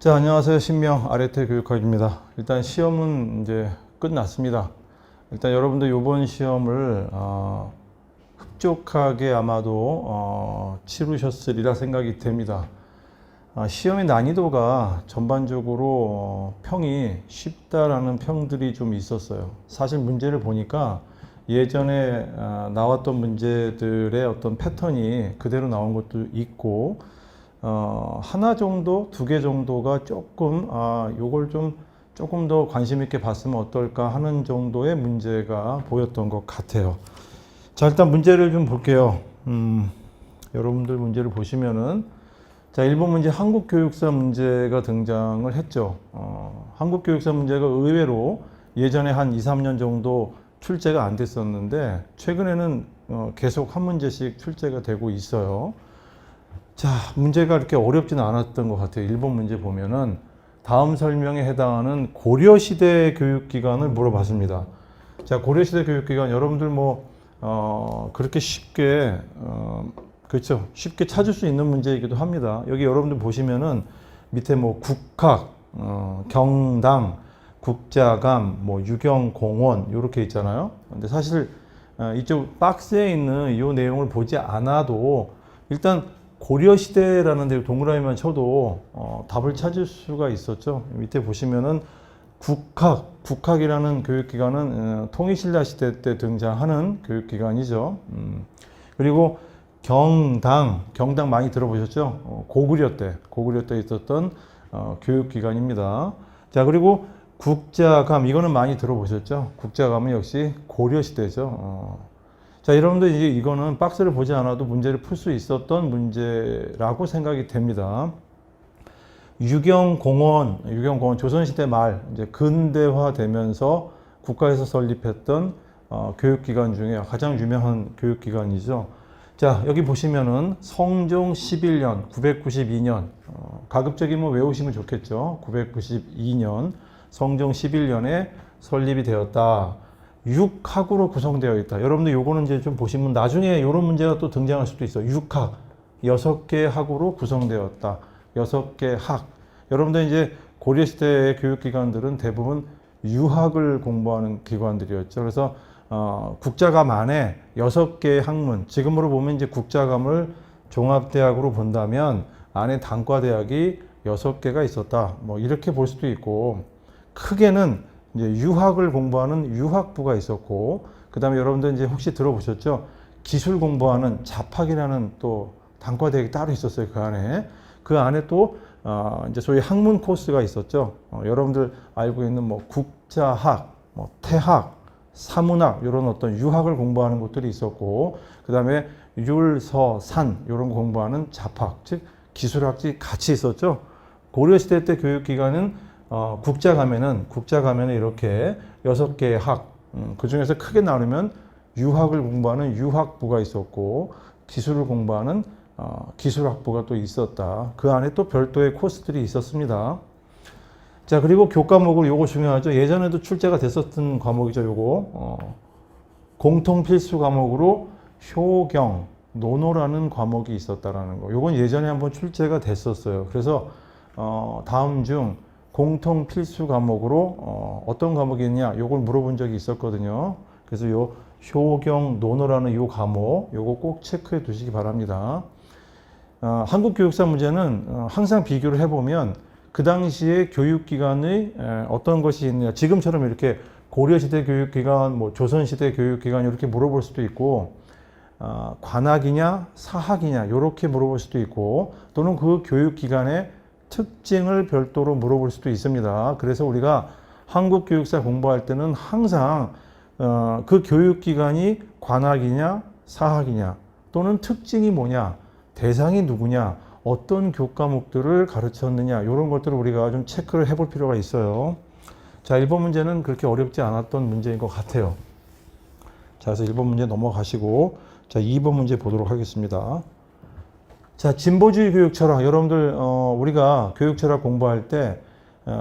자, 안녕하세요. 신명 아래태 교육학입니다. 일단 시험은 이제 끝났습니다. 일단 여러분들 이번 시험을 흡족하게 아마도 치르셨으리라 생각이 됩니다. 시험의 난이도가 전반적으로 평이 쉽다라는 평들이 좀 있었어요. 사실 문제를 보니까 예전에 나왔던 문제들의 어떤 패턴이 그대로 나온 것도 있고, 하나 정도, 두 개 정도가 조금, 요걸 좀 조금 더 관심 있게 봤으면 어떨까 하는 정도의 문제가 보였던 것 같아요. 자, 일단 문제를 좀 볼게요. 여러분들 문제를 보시면은, 자, 1번 문제 한국교육사 문제가 등장을 했죠. 한국교육사 문제가 의외로 예전에 한 2, 3년 정도 출제가 안 됐었는데, 최근에는 계속 한 문제씩 출제가 되고 있어요. 자, 문제가 그렇게 어렵지는 않았던 것 같아요. 1번 문제 보면은 다음 설명에 해당하는 고려시대 교육기관을 물어봤습니다. 자, 고려시대 교육기관 여러분들 그렇게 쉽게 그렇죠. 쉽게 찾을 수 있는 문제이기도 합니다. 여기 여러분들 보시면은 밑에 국학, 경당, 국자감, 유경공원 이렇게 있잖아요. 근데 사실 이쪽 박스에 있는 이 내용을 보지 않아도 일단 고려시대라는 데 동그라미만 쳐도 답을 찾을 수가 있었죠. 밑에 보시면은 국학이라는 교육기관은 통일신라 시대 때 등장하는 교육기관이죠. 그리고 경당 많이 들어보셨죠? 고구려 때 있었던 교육기관입니다. 자, 그리고 국자감 이거는 많이 들어보셨죠? 국자감은 역시 고려시대죠. 자, 여러분들 이제 이거는 박스를 보지 않아도 문제를 풀 수 있었던 문제라고 생각이 됩니다. 유경공원 조선시대 말 이제 근대화되면서 국가에서 설립했던 교육기관 중에 가장 유명한 교육기관이죠. 자, 여기 보시면은 성종 11년 992년 가급적이면 외우시면 좋겠죠. 992년 성종 11년에 설립이 되었다. 6학으로 구성되어 있다. 여러분들 요거는 이제 좀 보시면 나중에 이런 문제가 또 등장할 수도 있어요. 6학, 6개 학으로 구성되었다. 6개 학. 여러분들 이제 고려시대의 교육기관들은 대부분 유학을 공부하는 기관들이었죠. 그래서 국자감 안에 6개의 학문, 지금으로 보면 이제 국자감을 종합대학으로 본다면 안에 단과대학이 6개가 있었다. 이렇게 볼 수도 있고, 크게는 이제 유학을 공부하는 유학부가 있었고, 그 다음에 여러분들 이제 혹시 들어보셨죠? 기술 공부하는 잡학이라는 또 단과대학이 따로 있었어요. 그 안에 또 이제 소위 학문 코스가 있었죠. 여러분들 알고 있는 국자학, 태학, 사문학 이런 어떤 유학을 공부하는 곳들이 있었고, 그 다음에 율서산 이런 거 공부하는 잡학, 즉 기술학지 같이 있었죠. 고려시대 때 교육기관은 국자가면은 이렇게 6개의 학, 그 중에서 크게 나누면 유학을 공부하는 유학부가 있었고, 기술을 공부하는 기술학부가 또 있었다. 그 안에 또 별도의 코스들이 있었습니다. 자, 그리고 교과목을 요거 중요하죠. 예전에도 출제가 됐었던 과목이죠. 요거 공통 필수 과목으로 효경, 논어라는 과목이 있었다라는 거. 요건 예전에 한번 출제가 됐었어요. 그래서 다음 중 공통 필수 과목으로 어떤 과목이 있냐 요걸 물어본 적이 있었거든요. 그래서 요 효경 논어라는 요 과목 요거 꼭 체크해 두시기 바랍니다. 한국교육사 문제는 항상 비교를 해보면 그 당시에 교육기관의 어떤 것이 있느냐, 지금처럼 이렇게 고려시대 교육기관, 조선시대 교육기관 이렇게 물어볼 수도 있고, 관학이냐 사학이냐 이렇게 물어볼 수도 있고, 또는 그 교육기관의 특징을 별도로 물어볼 수도 있습니다. 그래서 우리가 한국교육사 공부할 때는 항상 그 교육기관이 관학이냐 사학이냐 또는 특징이 뭐냐, 대상이 누구냐, 어떤 교과목들을 가르쳤느냐 이런 것들을 우리가 좀 체크를 해볼 필요가 있어요. 자, 1번 문제는 그렇게 어렵지 않았던 문제인 것 같아요. 자, 그래서 1번 문제 넘어가시고, 자, 2번 문제 보도록 하겠습니다. 자, 진보주의 교육 철학. 여러분들 우리가 교육 철학 공부할 때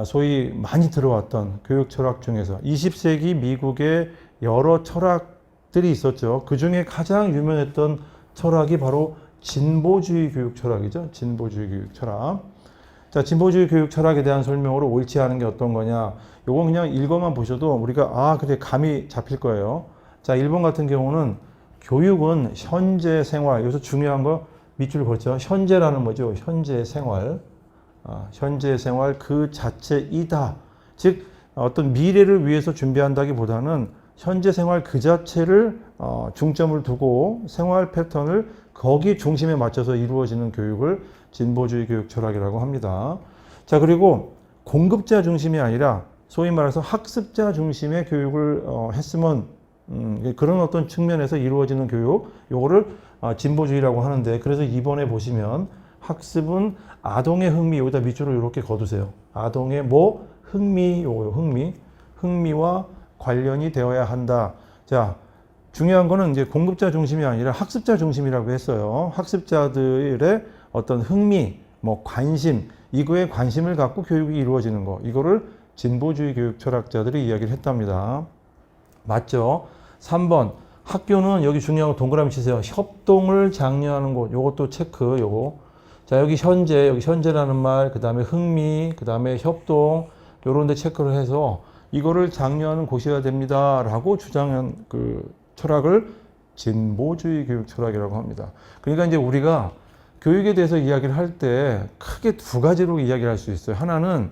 소위 많이 들어왔던 교육 철학 중에서 20세기 미국의 여러 철학들이 있었죠. 그 중에 가장 유명했던 철학이 바로 진보주의 교육 철학이죠. 진보주의 교육 철학. 자, 진보주의 교육 철학에 대한 설명으로 옳지 않은 게 어떤 거냐. 요건 그냥 읽어만 보셔도 우리가 그래 감이 잡힐 거예요. 자, 1번 같은 경우는 교육은 현재 생활, 여기서 중요한 거 밑줄 걷죠. 현재라는 뭐죠? 현재 생활. 현재 생활 그 자체이다. 즉 어떤 미래를 위해서 준비한다기보다는 현재 생활 그 자체를 중점을 두고 생활 패턴을 거기 중심에 맞춰서 이루어지는 교육을 진보주의 교육 철학이라고 합니다. 자, 그리고 공급자 중심이 아니라 소위 말해서 학습자 중심의 교육을 했으면 그런 어떤 측면에서 이루어지는 교육, 요거를 진보주의라고 하는데, 그래서 이번에 보시면 학습은 아동의 흥미, 여기다 밑줄을 이렇게 거두세요. 아동의 뭐? 흥미, 요거요. 흥미와 관련이 되어야 한다. 자, 중요한 거는 이제 공급자 중심이 아니라 학습자 중심이라고 했어요. 학습자들의 어떤 흥미, 뭐 관심, 이거에 관심을 갖고 교육이 이루어지는 거. 이거를 진보주의 교육 철학자들이 이야기를 했답니다. 맞죠? 3번. 학교는 여기 중요한 거 동그라미 치세요. 협동을 장려하는 곳. 요것도 체크, 요거. 자, 여기 현재, 여기 현재라는 말, 그 다음에 흥미, 그 다음에 협동, 요런 데 체크를 해서 이거를 장려하는 곳이어야 됩니다. 라고 주장한 그 철학을 진보주의 교육 철학이라고 합니다. 그러니까 이제 우리가 교육에 대해서 이야기를 할 때 크게 두 가지로 이야기를 할 수 있어요. 하나는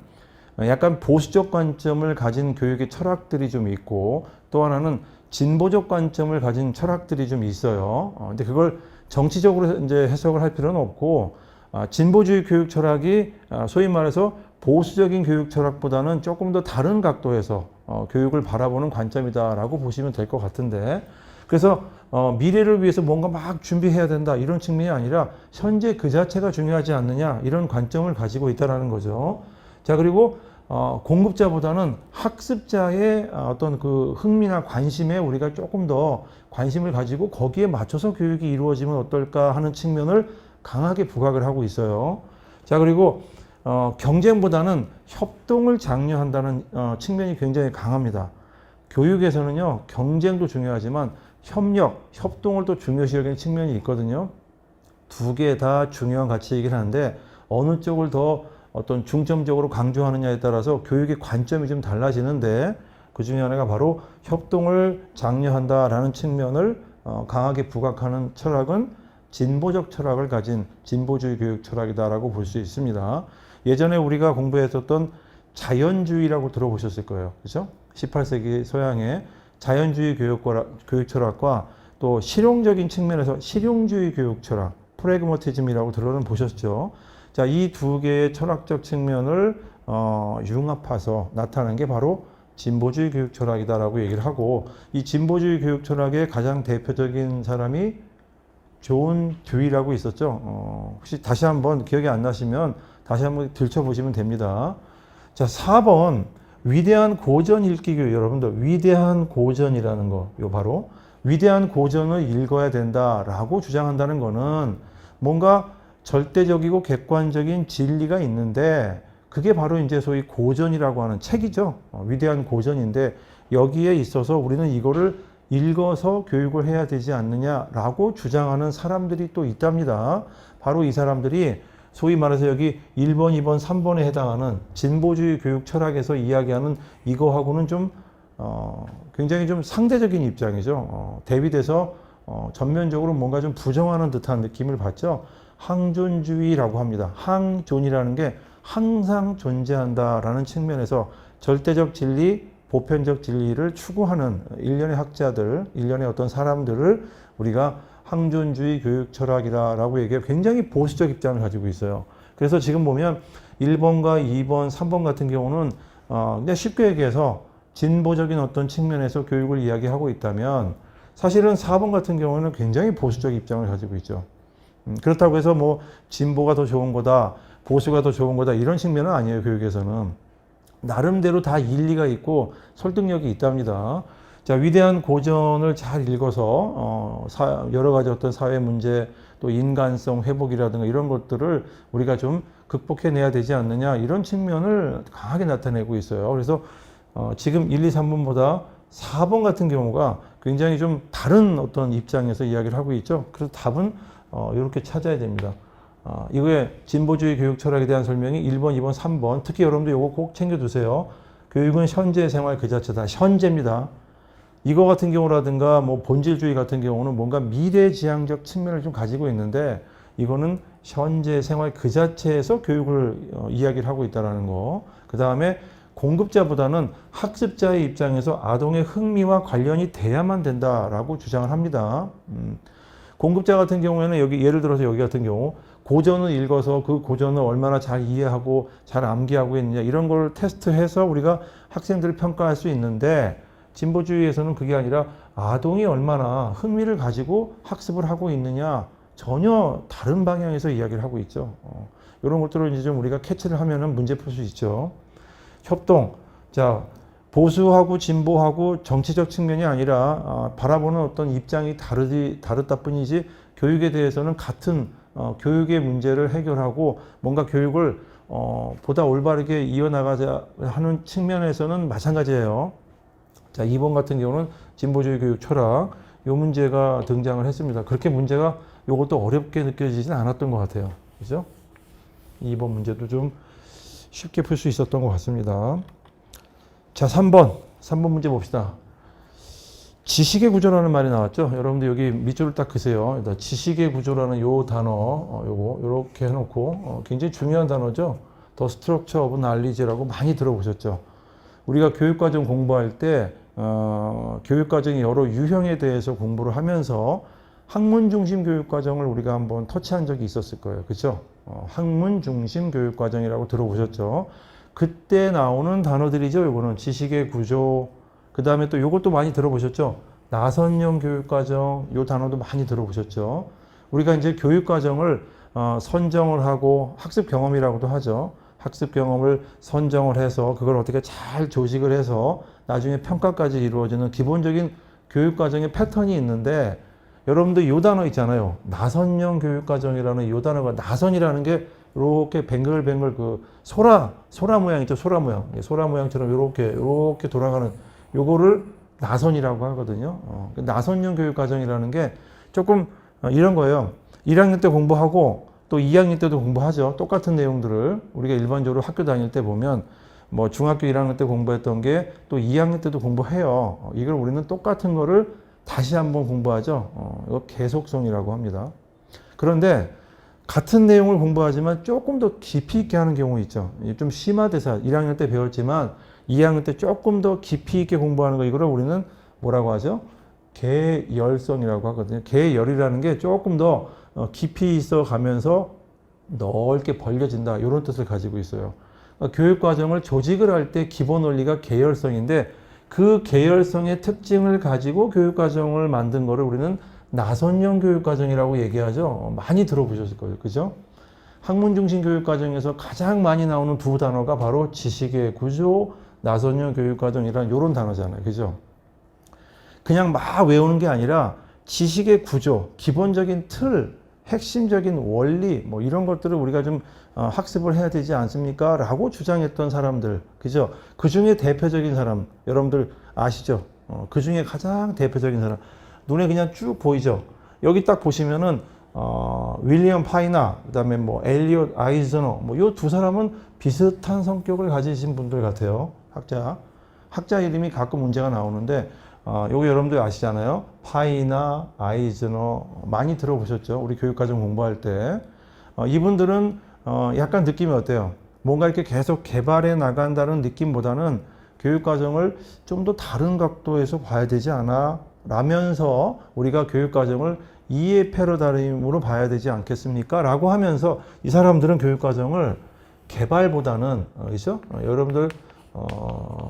약간 보수적 관점을 가진 교육의 철학들이 좀 있고, 또 하나는 진보적 관점을 가진 철학들이 좀 있어요. 근데 그걸 정치적으로 이제 해석을 할 필요는 없고, 진보주의 교육 철학이 소위 말해서 보수적인 교육 철학보다는 조금 더 다른 각도에서 교육을 바라보는 관점이다라고 보시면 될 것 같은데, 그래서 미래를 위해서 뭔가 막 준비해야 된다 이런 측면이 아니라 현재 그 자체가 중요하지 않느냐 이런 관점을 가지고 있다라는 거죠. 자, 그리고 공급자보다는 학습자의 어떤 그 흥미나 관심에 우리가 조금 더 관심을 가지고 거기에 맞춰서 교육이 이루어지면 어떨까 하는 측면을 강하게 부각을 하고 있어요. 자, 그리고 경쟁보다는 협동을 장려한다는 측면이 굉장히 강합니다. 교육에서는요, 경쟁도 중요하지만 협력, 협동을 또 중요시 여기는 측면이 있거든요. 두 개 다 중요한 가치이긴 한데 어느 쪽을 더 어떤 중점적으로 강조하느냐에 따라서 교육의 관점이 좀 달라지는데, 그 중에 하나가 바로 협동을 장려한다라는 측면을 강하게 부각하는 철학은 진보적 철학을 가진 진보주의 교육 철학이다라고 볼 수 있습니다. 예전에 우리가 공부했었던 자연주의라고 들어보셨을 거예요. 그렇죠? 18세기 서양의 자연주의 교육 철학과 또 실용적인 측면에서 실용주의 교육 철학, 프래그머티즘이라고 들어는 보셨죠. 자, 이 두 개의 철학적 측면을 융합해서 나타난 게 바로 진보주의 교육 철학이다라고 얘기를 하고, 이 진보주의 교육 철학의 가장 대표적인 사람이 존 듀이라고 있었죠. 혹시 다시 한번 기억이 안 나시면 다시 한번 들춰보시면 됩니다. 자, 4번 위대한 고전 읽기 교육. 여러분들 위대한 고전이라는 거, 요 바로 위대한 고전을 읽어야 된다라고 주장한다는 거는 뭔가 절대적이고 객관적인 진리가 있는데, 그게 바로 이제 소위 고전이라고 하는 책이죠. 위대한 고전인데 여기에 있어서 우리는 이거를 읽어서 교육을 해야 되지 않느냐라고 주장하는 사람들이 또 있답니다. 바로 이 사람들이 소위 말해서 여기 1번, 2번, 3번에 해당하는 진보주의 교육 철학에서 이야기하는 이거하고는 좀 굉장히 좀 상대적인 입장이죠. 대비돼서 전면적으로 뭔가 좀 부정하는 듯한 느낌을 받죠. 항존주의라고 합니다. 항존이라는 게 항상 존재한다라는 측면에서 절대적 진리, 보편적 진리를 추구하는 일련의 학자들, 일련의 어떤 사람들을 우리가 항존주의 교육 철학이라고 얘기해요. 굉장히 보수적 입장을 가지고 있어요. 그래서 지금 보면 1번과 2번, 3번 같은 경우는 그냥 쉽게 얘기해서 진보적인 어떤 측면에서 교육을 이야기하고 있다면, 사실은 4번 같은 경우는 굉장히 보수적 입장을 가지고 있죠. 그렇다고 해서 뭐 진보가 더 좋은 거다, 보수가 더 좋은 거다 이런 측면은 아니에요. 교육에서는 나름대로 다 일리가 있고 설득력이 있답니다. 자, 위대한 고전을 잘 읽어서 여러 가지 어떤 사회 문제, 또 인간성 회복이라든가 이런 것들을 우리가 좀 극복해내야 되지 않느냐 이런 측면을 강하게 나타내고 있어요. 그래서 지금 1, 2, 3번보다 4번 같은 경우가 굉장히 좀 다른 어떤 입장에서 이야기를 하고 있죠. 그래서 답은 이렇게 찾아야 됩니다. 이거의 진보주의 교육 철학에 대한 설명이 1번, 2번, 3번. 특히 여러분들 이거 꼭 챙겨두세요. 교육은 현재 생활 그 자체다. 현재입니다. 이거 같은 경우라든가 뭐 본질주의 같은 경우는 뭔가 미래지향적 측면을 좀 가지고 있는데 이거는 현재 생활 그 자체에서 교육을 이야기를 하고 있다는 거. 그 다음에 공급자보다는 학습자의 입장에서 아동의 흥미와 관련이 돼야만 된다라고 주장을 합니다. 공급자 같은 경우에는 여기 예를 들어서 여기 같은 경우 고전을 읽어서 그 고전을 얼마나 잘 이해하고 잘 암기하고 있느냐 이런 걸 테스트해서 우리가 학생들을 평가할 수 있는데 진보주의에서는 그게 아니라 아동이 얼마나 흥미를 가지고 학습을 하고 있느냐 전혀 다른 방향에서 이야기를 하고 있죠. 이런 것들을 이제 좀 우리가 캐치를 하면은 문제 풀 수 있죠. 협동. 자, 보수하고 진보하고 정치적 측면이 아니라 바라보는 어떤 입장이 다르다 뿐이지 교육에 대해서는 같은 교육의 문제를 해결하고 뭔가 교육을 보다 올바르게 이어나가자 하는 측면에서는 마찬가지예요. 자, 2번 같은 경우는 진보주의 교육 철학 요 문제가 등장을 했습니다. 그렇게 문제가 요것도 어렵게 느껴지진 않았던 것 같아요. 그죠? 2번 문제도 좀 쉽게 풀 수 있었던 것 같습니다. 자, 3번 문제 봅시다. 지식의 구조라는 말이 나왔죠. 여러분들 여기 밑줄을 딱 그세요. 지식의 구조라는 요 단어, 요거 요렇게 해놓고 굉장히 중요한 단어죠. The Structure of Knowledge라고 많이 들어보셨죠. 우리가 교육과정 공부할 때 교육과정의 여러 유형에 대해서 공부를 하면서 학문 중심 교육과정을 우리가 한번 터치한 적이 있었을 거예요. 그렇죠? 학문 중심 교육과정이라고 들어보셨죠. 그때 나오는 단어들이죠. 요거는 지식의 구조, 그 다음에 또 요것도 많이 들어보셨죠. 나선형 교육과정, 요 단어도 많이 들어보셨죠. 우리가 이제 교육과정을 선정을 하고 학습 경험이라고도 하죠. 학습 경험을 선정을 해서 그걸 어떻게 잘 조직을 해서 나중에 평가까지 이루어지는 기본적인 교육과정의 패턴이 있는데 여러분들 요 단어 있잖아요. 나선형 교육과정이라는 요 단어가 나선이라는 게 이렇게 뱅글뱅글 그 소라 모양 있죠. 소라 모양. 소라 모양처럼 이렇게 돌아가는 요거를 나선이라고 하거든요. 나선형 교육과정이라는 게 조금 이런 거예요. 1학년 때 공부하고 또 2학년 때도 공부하죠. 똑같은 내용들을 우리가 일반적으로 학교 다닐 때 보면 뭐 중학교 1학년 때 공부했던 게 또 2학년 때도 공부해요. 이걸 우리는 똑같은 거를 다시 한번 공부하죠. 이거 계속성이라고 합니다. 그런데 같은 내용을 공부하지만 조금 더 깊이 있게 하는 경우 있죠. 좀 심화돼서 1학년 때 배웠지만 2학년 때 조금 더 깊이 있게 공부하는 거 이거를 우리는 뭐라고 하죠? 계열성이라고 하거든요. 계열이라는 게 조금 더 깊이 있어 가면서 넓게 벌려진다 이런 뜻을 가지고 있어요. 그러니까 교육과정을 조직을 할 때 기본 원리가 계열성인데 그 계열성의 특징을 가지고 교육과정을 만든 거를 우리는 나선형 교육과정이라고 얘기하죠. 많이 들어보셨을 거예요. 그죠? 학문 중심 교육과정에서 가장 많이 나오는 두 단어가 바로 지식의 구조, 나선형 교육과정이란 이런 단어잖아요. 그죠? 그냥 막 외우는 게 아니라 지식의 구조, 기본적인 틀, 핵심적인 원리 뭐 이런 것들을 우리가 좀 학습을 해야 되지 않습니까? 라고 주장했던 사람들. 그죠? 그 중에 대표적인 사람 여러분들 아시죠? 그 중에 가장 대표적인 사람 눈에 그냥 쭉 보이죠? 여기 딱 보시면은 윌리엄 파이나 그다음에 뭐 엘리엇 아이즈너 뭐 요 두 사람은 비슷한 성격을 가지신 분들 같아요. 학자 이름이 가끔 문제가 나오는데 요거 여러분들 아시잖아요. 파이나 아이즈너 많이 들어보셨죠? 우리 교육과정 공부할 때 이분들은 약간 느낌이 어때요? 뭔가 이렇게 계속 개발해 나간다는 느낌보다는 교육과정을 좀 더 다른 각도에서 봐야 되지 않아? 라면서 우리가 교육과정을 이해 패러다임으로 봐야 되지 않겠습니까? 라고 하면서 이 사람들은 교육과정을 개발보다는 그렇죠? 여러분들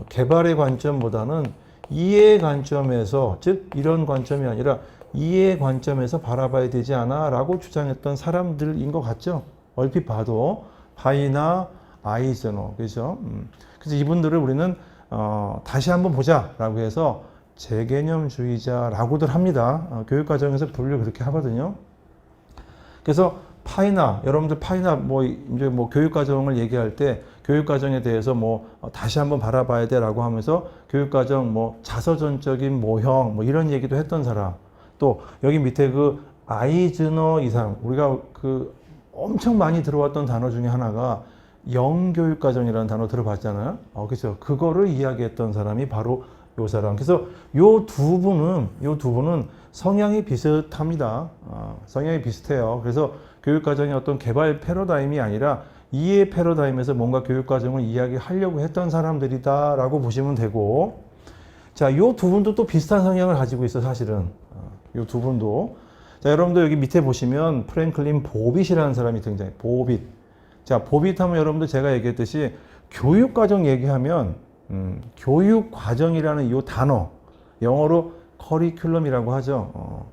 개발의 관점보다는 이해의 관점에서 즉 이런 관점이 아니라 이해의 관점에서 바라봐야 되지 않아? 라고 주장했던 사람들인 것 같죠? 얼핏 봐도 파이나 아이즈너 그렇죠? 그래서 이분들을 우리는 다시 한번 보자 라고 해서 재개념주의자라고들 합니다. 교육과정에서 분류 그렇게 하거든요. 그래서 파이나 여러분들 파이나 뭐 이제 뭐 교육과정을 얘기할 때 교육과정에 대해서 뭐 다시 한번 바라봐야 돼라고 하면서 교육과정 뭐 자서전적인 모형 뭐 이런 얘기도 했던 사람 또 여기 밑에 그 아이즈너 이상 우리가 그 엄청 많이 들어왔던 단어 중에 하나가 영교육과정이라는 단어 들어봤잖아요. 그렇죠. 그거를 이야기했던 사람이 바로 요 사람. 그래서 요 두 분은 성향이 비슷합니다. 성향이 비슷해요. 그래서 교육과정의 어떤 개발 패러다임이 아니라 이해 패러다임에서 뭔가 교육과정을 이야기하려고 했던 사람들이다라고 보시면 되고, 자, 요 두 분도 또 비슷한 성향을 가지고 있어, 사실은. 요 두 분도. 자, 여러분들 여기 밑에 보시면 프랭클린 보빗이라는 사람이 등장해요. 보빗. 자, 보빗 하면 여러분들 제가 얘기했듯이 교육과정 얘기하면, 교육과정이라는 이 단어, 영어로 커리큘럼이라고 하죠.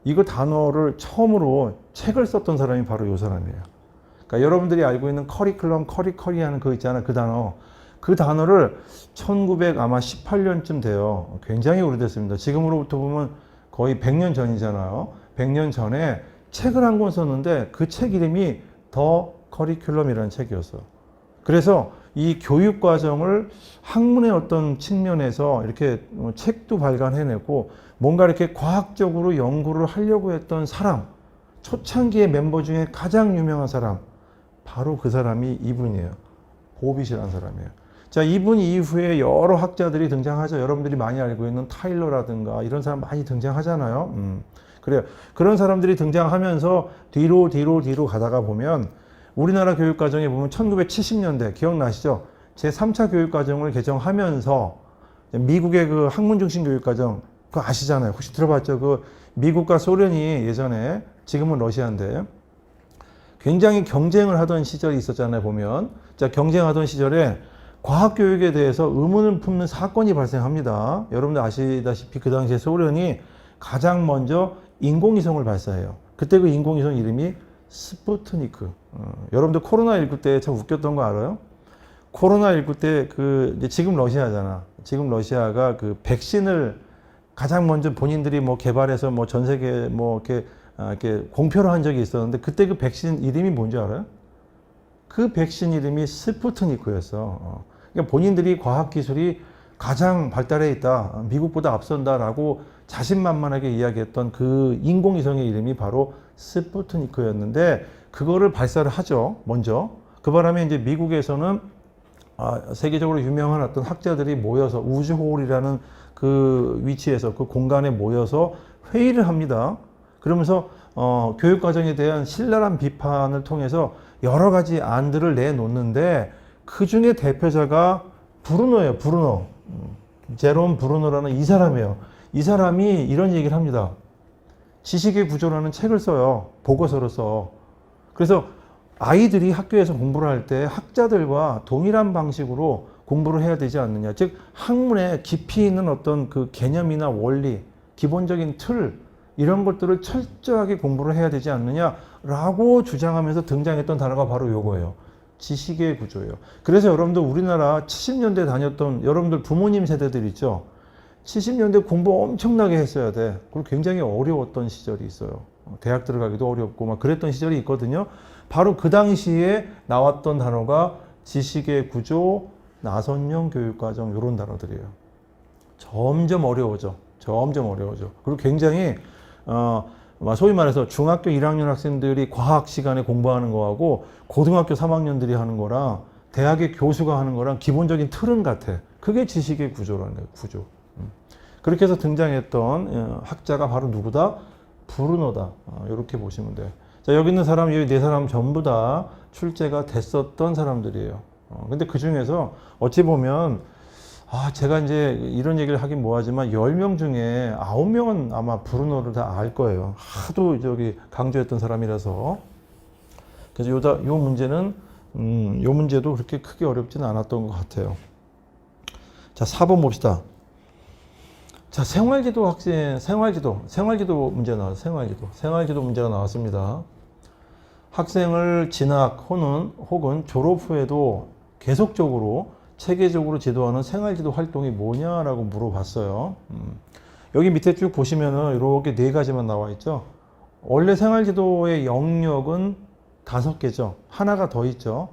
이거 단어를 처음으로 책을 썼던 사람이 바로 이 사람이에요. 그러니까 여러분들이 알고 있는 커리큘럼, 커리커리 하는 거 있잖아요. 그 단어. 그 단어를 1918년쯤 돼요. 굉장히 오래됐습니다. 지금으로부터 보면 거의 100년 전이잖아요. 100년 전에 책을 한 권 썼는데 그 책 이름이 더 커리큘럼이라는 책이었어요. 그래서 이 교육 과정을 학문의 어떤 측면에서 이렇게 책도 발간해내고 뭔가 이렇게 과학적으로 연구를 하려고 했던 사람, 초창기의 멤버 중에 가장 유명한 사람, 바로 그 사람이 이분이에요. 보빗이라는 사람이에요. 자, 이분 이후에 여러 학자들이 등장하죠. 여러분들이 많이 알고 있는 타일러라든가 이런 사람 많이 등장하잖아요. 그래요. 그런 사람들이 등장하면서 뒤로 가다가 보면 우리나라 교육과정에 보면 1970년대 기억나시죠? 제3차 교육과정을 개정하면서 미국의 그 학문 중심 교육과정 그거 아시잖아요. 혹시 들어봤죠? 그 미국과 소련이 예전에 지금은 러시아인데 굉장히 경쟁을 하던 시절이 있었잖아요. 보면 자, 경쟁하던 시절에 과학교육에 대해서 의문을 품는 사건이 발생합니다. 여러분들 아시다시피 그 당시에 소련이 가장 먼저 인공위성을 발사해요. 그때 그 인공위성 이름이 스푸트니크. 여러분들 코로나19 때 참 웃겼던 거 알아요? 코로나19 때 이제 지금 러시아잖아. 지금 러시아가 그 백신을 가장 먼저 본인들이 뭐 개발해서 뭐 전 세계 뭐 이렇게 공표를 한 적이 있었는데 그때 그 백신 이름이 뭔지 알아요? 그 백신 이름이 스푸트니크였어. 그러니까 본인들이 과학기술이 가장 발달해 있다. 미국보다 앞선다라고 자신만만하게 이야기했던 그 인공위성의 이름이 바로 스푸트니크였는데 그거를 발사를 하죠. 먼저. 그 바람에 이제 미국에서는 세계적으로 유명한 어떤 학자들이 모여서 우주홀이라는 그 위치에서 그 공간에 모여서 회의를 합니다. 그러면서 교육과정에 대한 신랄한 비판을 통해서 여러 가지 안들을 내놓는데 그 중에 대표자가 브루노예요. 브루노. 제롬 브루노라는 이 사람이에요. 이 사람이 이런 얘기를 합니다. 지식의 구조라는 책을 써요. 보고서를 써. 그래서 아이들이 학교에서 공부를 할 때 학자들과 동일한 방식으로 공부를 해야 되지 않느냐. 즉 학문에 깊이 있는 어떤 그 개념이나 원리, 기본적인 틀 이런 것들을 철저하게 공부를 해야 되지 않느냐라고 주장하면서 등장했던 단어가 바로 요거예요. 지식의 구조예요. 그래서 여러분들 우리나라 70년대 다녔던 여러분들 부모님 세대들 있죠. 70년대 공부 엄청나게 했어야 돼. 그리고 굉장히 어려웠던 시절이 있어요. 대학 들어가기도 어렵고 막 그랬던 시절이 있거든요. 바로 그 당시에 나왔던 단어가 지식의 구조, 나선형 교육과정 이런 단어들이에요. 점점 어려워져. 점점 어려워져. 그리고 굉장히 소위 말해서 중학교 1학년 학생들이 과학 시간에 공부하는 거하고 고등학교 3학년들이 하는 거랑 대학의 교수가 하는 거랑 기본적인 틀은 같아. 그게 지식의 구조라는 거예요. 구조. 그렇게 해서 등장했던 학자가 바로 누구다? 브루노다. 이렇게 보시면 돼요. 자, 여기 있는 사람, 여기 네 사람 전부 다 출제가 됐었던 사람들이에요. 근데 그 중에서 어찌 보면 제가 이제 이런 얘기를 하긴 뭐하지만 10명 중에 9명은 아마 브루노를 다 알 거예요. 하도 저기 강조했던 사람이라서. 그래서 요 문제는 요 문제도 그렇게 크게 어렵지는 않았던 것 같아요. 자, 4번 봅시다. 자, 생활지도 학생, 생활지도 문제 나왔어요. 생활지도 문제가 나왔습니다. 학생을 진학 혹은 졸업 후에도 계속적으로 체계적으로 지도하는 생활지도 활동이 뭐냐라고 물어봤어요. 여기 밑에 쭉 보시면은 이렇게 네 가지만 나와 있죠. 원래 생활지도의 영역은 5개죠. 하나가 더 있죠.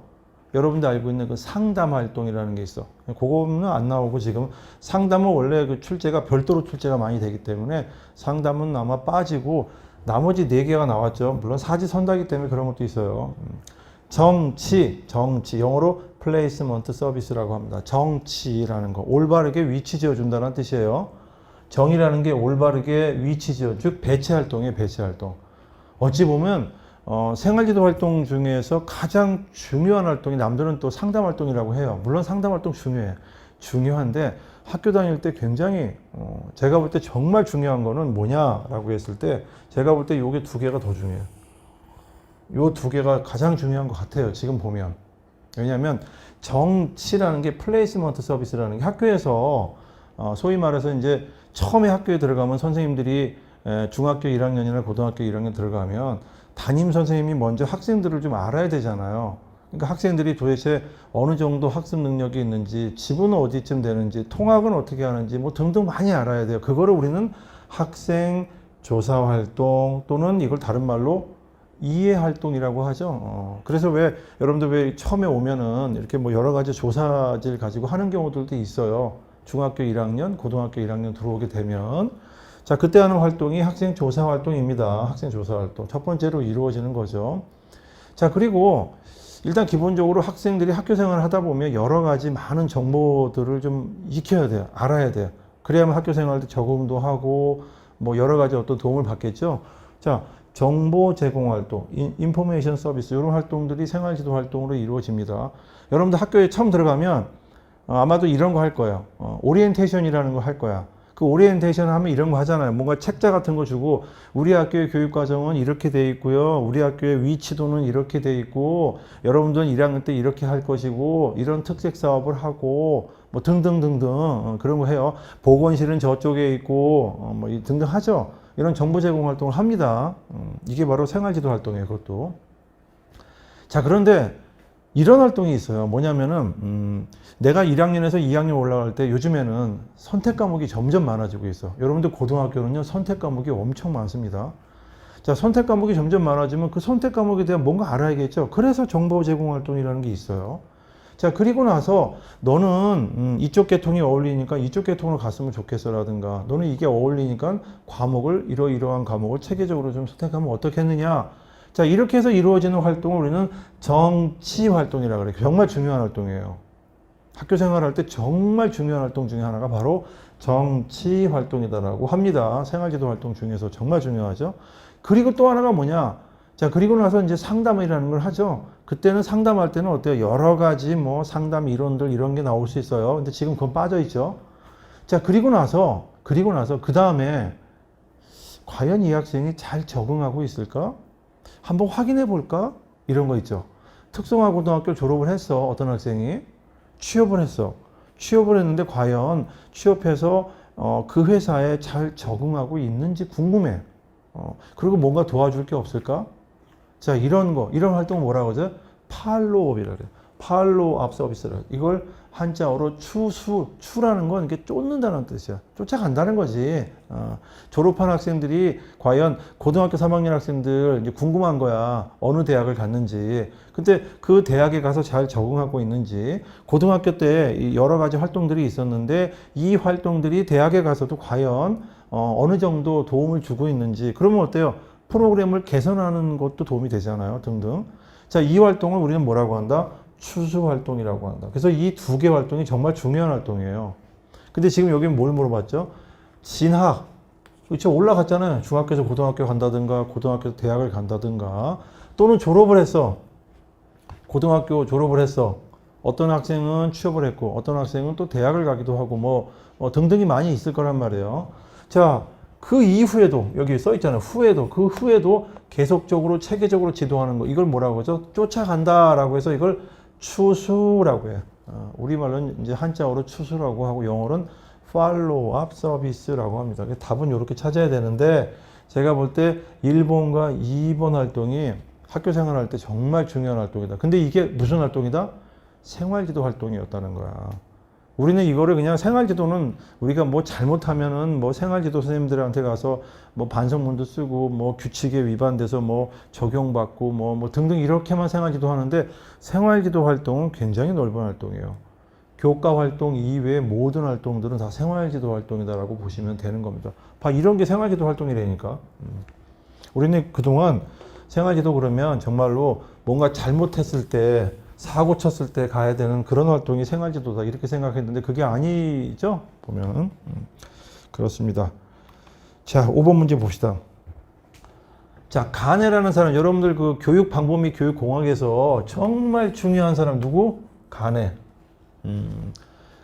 여러분들 알고 있는 그 상담 활동이라는 게 있어. 그거는 안 나오고 지금 상담은 원래 그 출제가 별도로 출제가 많이 되기 때문에 상담은 아마 빠지고 나머지 4개가 나왔죠. 물론 사지선다기 때문에 그런 것도 있어요. 정치, 영어로 플레이스먼트 서비스라고 합니다. 정치라는 거, 올바르게 위치 지어준다는 뜻이에요. 정이라는 게 올바르게 위치 지어, 즉 배치 활동이에요. 배치 활동. 어찌 보면 생활지도 활동 중에서 가장 중요한 활동이, 남들은 또 상담 활동이라고 해요. 물론 상담 활동 중요한데 학교 다닐 때 굉장히 제가 볼 때 정말 중요한 거는 뭐냐라고 했을 때 제가 볼 때 요게 2개가 더 중요해요. 요 2개가 가장 중요한 것 같아요. 지금 보면. 왜냐하면 정치라는 게 플레이스먼트 서비스라는 게 학교에서 소위 말해서 이제 처음에 학교에 들어가면 선생님들이 중학교 1학년이나 고등학교 1학년 들어가면 담임 선생님이 먼저 학생들을 좀 알아야 되잖아요. 그러니까 학생들이 도대체 어느 정도 학습 능력이 있는지, 지구는 어디쯤 되는지, 통학은 어떻게 하는지 뭐 등등 많이 알아야 돼요. 그거를 우리는 학생 조사 활동 또는 이걸 다른 말로 이해 활동이라고 하죠. 그래서 왜 여러분들 왜 처음에 오면은 이렇게 뭐 여러 가지 조사지를 가지고 하는 경우들도 있어요. 중학교 1학년, 고등학교 1학년 들어오게 되면 자, 그때 하는 활동이 학생 조사 활동입니다. 학생 조사 활동. 첫 번째로 이루어지는 거죠. 자, 그리고 일단 기본적으로 학생들이 학교 생활을 하다 보면 여러 가지 많은 정보들을 좀 익혀야 돼요. 알아야 돼요. 그래야만 학교 생활도 적응도 하고 뭐 여러 가지 어떤 도움을 받겠죠. 자, 정보 제공 활동, 인포메이션 서비스 이런 활동들이 생활지도 활동으로 이루어집니다. 여러분들 학교에 처음 들어가면 아마도 이런 거 할 거예요. 오리엔테이션이라는 거 할 거야. 그 오리엔테이션 하면 이런 거 하잖아요. 뭔가 책자 같은 거 주고 우리 학교의 교육 과정은 이렇게 돼 있고요. 우리 학교의 위치도는 이렇게 돼 있고 여러분들은 1학년 때 이렇게 할 것이고 이런 특색 사업을 하고 뭐 등등등등 그런 거 해요. 보건실은 저쪽에 있고 뭐 등등 하죠. 이런 정보 제공 활동을 합니다. 이게 바로 생활지도 활동이에요. 그것도. 자, 그런데 이런 활동이 있어요. 뭐냐면은 내가 1학년에서 2학년 올라갈 때 요즘에는 선택 과목이 점점 많아지고 있어. 여러분들 고등학교는요 선택 과목이 엄청 많습니다. 자, 선택 과목이 점점 많아지면 그 선택 과목에 대한 뭔가 알아야겠죠. 그래서 정보 제공 활동이라는 게 있어요. 자, 그리고 나서 너는 이쪽 계통이 어울리니까 이쪽 계통으로 갔으면 좋겠어라든가 너는 이게 어울리니까 과목을 이러이러한 과목을 체계적으로 좀 선택하면 어떻겠느냐. 자, 이렇게 해서 이루어지는 활동을 우리는 정치 활동이라고 그래요. 정말 중요한 활동이에요. 학교 생활할 때 정말 중요한 활동 중에 하나가 바로 정치 활동이다라고 합니다. 생활지도 활동 중에서 정말 중요하죠. 그리고 또 하나가 뭐냐. 자, 그리고 나서 이제 상담이라는 걸 하죠. 그때는 상담할 때는 어때요? 여러 가지 뭐 상담 이론들 이런 게 나올 수 있어요. 근데 지금 그건 빠져 있죠. 자, 그리고 나서 그 다음에 과연 이 학생이 잘 적응하고 있을까? 한번 확인해 볼까? 이런 거 있죠. 특성화 고등학교 졸업을 했어. 어떤 학생이 취업을 했어. 취업을 했는데 과연 취업해서 그 회사에 잘 적응하고 있는지 궁금해. 그리고 뭔가 도와줄 게 없을까? 자, 이런 활동 뭐라고 하죠? 팔로우업이라고 해요. 팔로우업 서비스라. 이걸 한자어로 추라는 건 이렇게 쫓는다는 뜻이야. 쫓아간다는 거지. 졸업한 학생들이 과연 고등학교 3학년 학생들 이제 궁금한 거야. 어느 대학을 갔는지. 근데 그 대학에 가서 잘 적응하고 있는지. 고등학교 때 여러 가지 활동들이 있었는데 이 활동들이 대학에 가서도 과연 어느 정도 도움을 주고 있는지. 그러면 어때요? 프로그램을 개선하는 것도 도움이 되잖아요. 등등. 자, 이 활동을 우리는 뭐라고 한다? 추수 활동이라고 한다. 그래서 이 2개 활동이 정말 중요한 활동이에요. 근데 지금 여기 뭘 물어봤죠? 진학. 그렇죠? 올라갔잖아요. 중학교에서 고등학교 간다든가, 고등학교에서 대학을 간다든가, 또는 졸업을 했어. 고등학교 졸업을 했어. 어떤 학생은 취업을 했고, 어떤 학생은 또 대학을 가기도 하고, 뭐 등등이 많이 있을 거란 말이에요. 자, 그 이후에도, 여기 써 있잖아요. 그 후에도 계속적으로, 체계적으로 지도하는 거. 이걸 뭐라고 하죠? 쫓아간다라고 해서 이걸 추수라고 해요. 우리말로는 이제 한자어로 추수라고 하고 영어로는 follow up service라고 합니다. 답은 이렇게 찾아야 되는데 제가 볼 때 1번과 2번 활동이 학교 생활할 때 정말 중요한 활동이다. 근데 이게 무슨 활동이다? 생활지도 활동이었다는 거야. 우리는 이거를 그냥 생활지도는 우리가 뭐 잘못하면은 뭐 생활지도 선생님들한테 가서 뭐 반성문도 쓰고 뭐 규칙에 위반돼서 뭐 적용받고 뭐 등등 이렇게만 생활지도 하는데 생활지도 활동은 굉장히 넓은 활동이에요. 교과 활동 이외의 모든 활동들은 다 생활지도 활동이다라고 보시면 되는 겁니다. 이런 게 생활지도 활동이라니까. 우리는 그동안 생활지도 그러면 정말로 뭔가 잘못했을 때, 사고 쳤을 때 가야 되는 그런 활동이 생활지도다 이렇게 생각했는데 그게 아니죠? 보면 그렇습니다. 자, 5번 문제 봅시다. 자, 간해라는 사람, 여러분들 그 교육 방법 및 교육 공학에서 정말 중요한 사람 누구? 간해.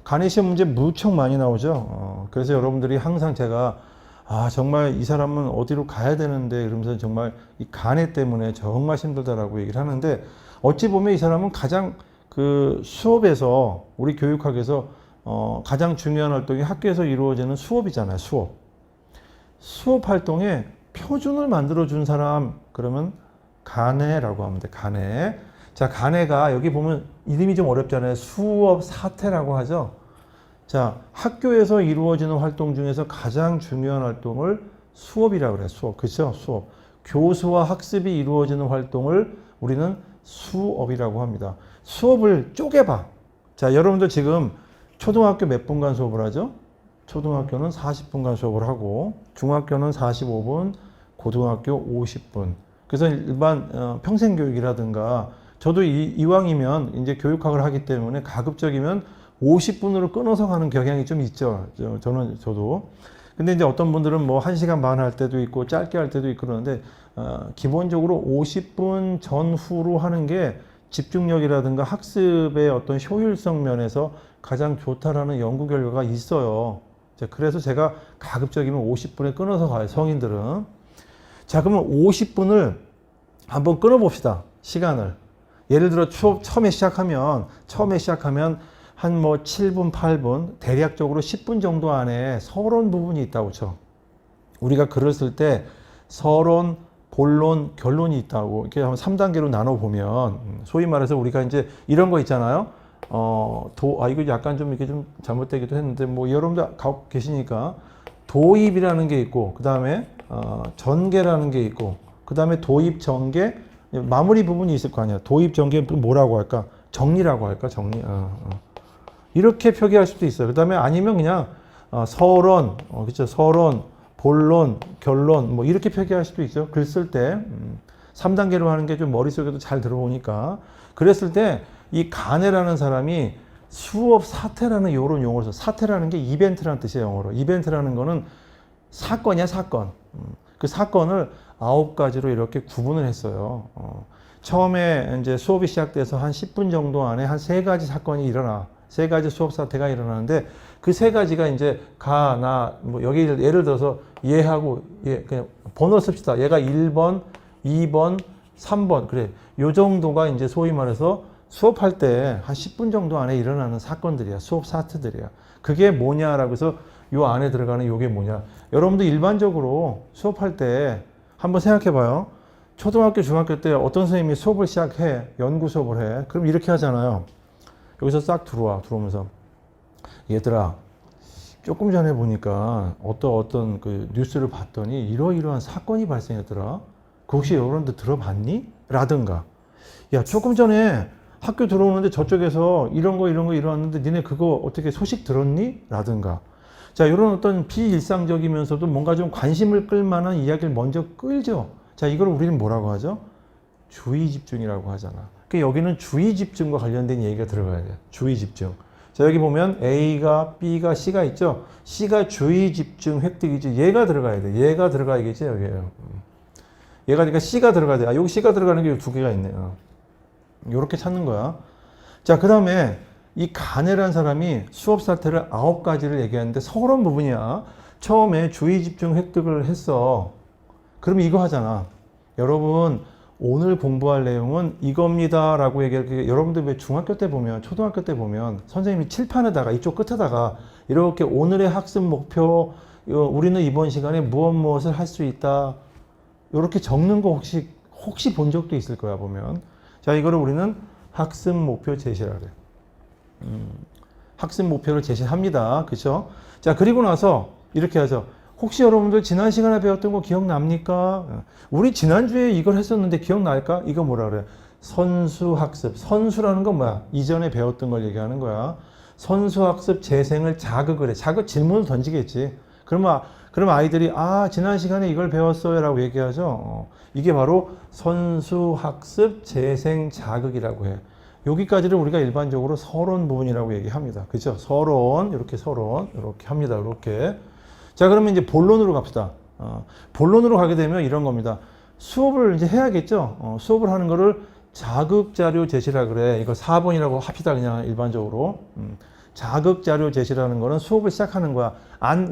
간해 시험 문제 무척 많이 나오죠. 그래서 여러분들이 항상 제가 정말 이 사람은 어디로 가야 되는데 이러면서 정말 이 간해 때문에 정말 힘들다라고 얘기를 하는데 어찌 보면 이 사람은 가장 그 수업에서 우리 교육학에서 가장 중요한 활동이 학교에서 이루어지는 수업이잖아요. 수업 활동에 표준을 만들어 준 사람 그러면 간해라고 하면 돼. 간해. 자, 간해가 여기 보면 이름이 좀 어렵잖아요. 수업 사태라고 하죠. 자, 학교에서 이루어지는 활동 중에서 가장 중요한 활동을 수업이라고 그래요. 수업. 그렇죠? 수업. 교수와 학습이 이루어지는 활동을 우리는 수업이라고 합니다. 수업을 쪼개봐. 자, 여러분들 지금 초등학교 몇 분간 수업을 하죠? 초등학교는 40분간 수업을 하고 중학교는 45분, 고등학교 50분. 그래서 일반 평생교육이라든가 저도 이왕이면 이제 교육학을 하기 때문에 가급적이면 50분으로 끊어서 가는 경향이 좀 있죠. 저도. 근데 이제 어떤 분들은 뭐 1시간 반 할 때도 있고 짧게 할 때도 있고 그러는데 기본적으로 50분 전후로 하는 게 집중력이라든가 학습의 어떤 효율성 면에서 가장 좋다라는 연구 결과가 있어요. 그래서 제가 가급적이면 50분에 끊어서 가요, 성인들은. 자, 그러면 50분을 한번 끊어 봅시다, 시간을. 예를 들어 처음에 시작하면 한 뭐 7분, 8분, 대략적으로 10분 정도 안에 서론 부분이 있다고 쳐. 우리가 글을 쓸 때 서론, 본론, 결론이 있다고 이렇게 한번 3단계로 나눠 보면 소위 말해서 우리가 이제 이런 거 있잖아요. 이거 약간 좀 이렇게 좀 잘못되기도 했는데 뭐 여러분들 갖고 계시니까 도입이라는 게 있고 그 다음에 전개라는 게 있고 그 다음에 도입, 전개, 마무리 부분이 있을 거 아니야. 도입, 전개 뭐라고 할까? 정리라고 할까? 정리. 이렇게 표기할 수도 있어요. 그 다음에 아니면 그냥 서론, 그렇죠? 서론, 본론, 결론 뭐 이렇게 표기할 수도 있죠. 글 쓸 때 3단계로 하는 게 좀 머릿속에도 잘 들어오니까 그랬을 때 이 간해라는 사람이 수업 사태라는 이런 용어를 써. 사태라는 게 이벤트라는 뜻이에요, 영어로. 이벤트라는 거는 사건이야, 사건. 그 사건을 9가지로 이렇게 구분을 했어요. 처음에 이제 수업이 시작돼서 한 10분 정도 안에 한 3가지 사건이 일어나. 3가지 수업 사태가 일어나는데 그 3가지가 이제 뭐 여기 예를 들어서 얘하고 그냥 번호 씁시다. 얘가 1번, 2번, 3번. 그래. 요 정도가 이제 소위 말해서 수업할 때 한 10분 정도 안에 일어나는 사건들이야. 수업 사태들이야. 그게 뭐냐라고 해서 요 안에 들어가는 요게 뭐냐. 여러분도 일반적으로 수업할 때 한번 생각해 봐요. 초등학교, 중학교 때 어떤 선생님이 수업을 시작해. 연구 수업을 해. 그럼 이렇게 하잖아요. 여기서 싹 들어오면서 얘들아, 조금 전에 보니까 어떤 그 뉴스를 봤더니 이러이러한 사건이 발생했더라. 그 혹시 여러분들 들어봤니? 라든가. 야, 조금 전에 학교 들어오는데 저쪽에서 이런 거 일어났는데 니네 그거 어떻게 소식 들었니? 라든가. 자, 이런 어떤 비일상적이면서도 뭔가 좀 관심을 끌 만한 이야기를 먼저 끌죠. 자, 이걸 우리는 뭐라고 하죠? 주의 집중이라고 하잖아. 그러니까 여기는 주의 집중과 관련된 얘기가 들어가야 돼요. 주의 집중. 자, 여기 보면 A가, B가, C가 있죠? C가 주의 집중 획득이지. 얘가 들어가야 돼. 얘가 들어가야겠지, 여기에요. 얘가 그러니까 C가 들어가야 돼. 여기 C가 들어가는 게 2개가 있네요. 요렇게 찾는 거야. 자, 그 다음에 이 간해라는 사람이 수업 사태를 9가지를 얘기하는데 서론 부분이야. 처음에 주의 집중 획득을 했어. 그러면 이거 하잖아. 여러분, 오늘 공부할 내용은 이겁니다 라고 얘기할 여러분들 왜 중학교 때 보면 초등학교 때 보면 선생님이 칠판에다가 이쪽 끝에다가 이렇게 오늘의 학습 목표 우리는 이번 시간에 무엇을 할 수 있다 이렇게 적는 거 혹시 본 적도 있을 거야 보면. 자, 이거를 우리는 학습 목표 제시라 그래. 학습 목표를 제시합니다. 그렇죠? 자, 그리고 나서 이렇게 하죠. 혹시 여러분들 지난 시간에 배웠던 거 기억납니까? 우리 지난주에 이걸 했었는데 기억날까? 이거 뭐라 그래? 선수학습. 선수라는 건 뭐야? 이전에 배웠던 걸 얘기하는 거야. 선수학습 재생을 자극을 해. 질문을 던지겠지. 그러면 그럼 아이들이 지난 시간에 이걸 배웠어요 라고 얘기하죠. 이게 바로 선수학습 재생자극이라고 해. 여기까지를 우리가 일반적으로 서론 부분이라고 얘기합니다. 그죠? 서론, 이렇게 합니다. 이렇게. 자, 그러면 이제 본론으로 갑시다. 본론으로 가게 되면 이런 겁니다. 수업을 이제 해야겠죠? 수업을 하는 거를 자극자료 제시라 그래. 이거 4번이라고 합시다. 그냥 일반적으로. 자극자료 제시라는 거는 수업을 시작하는 거야.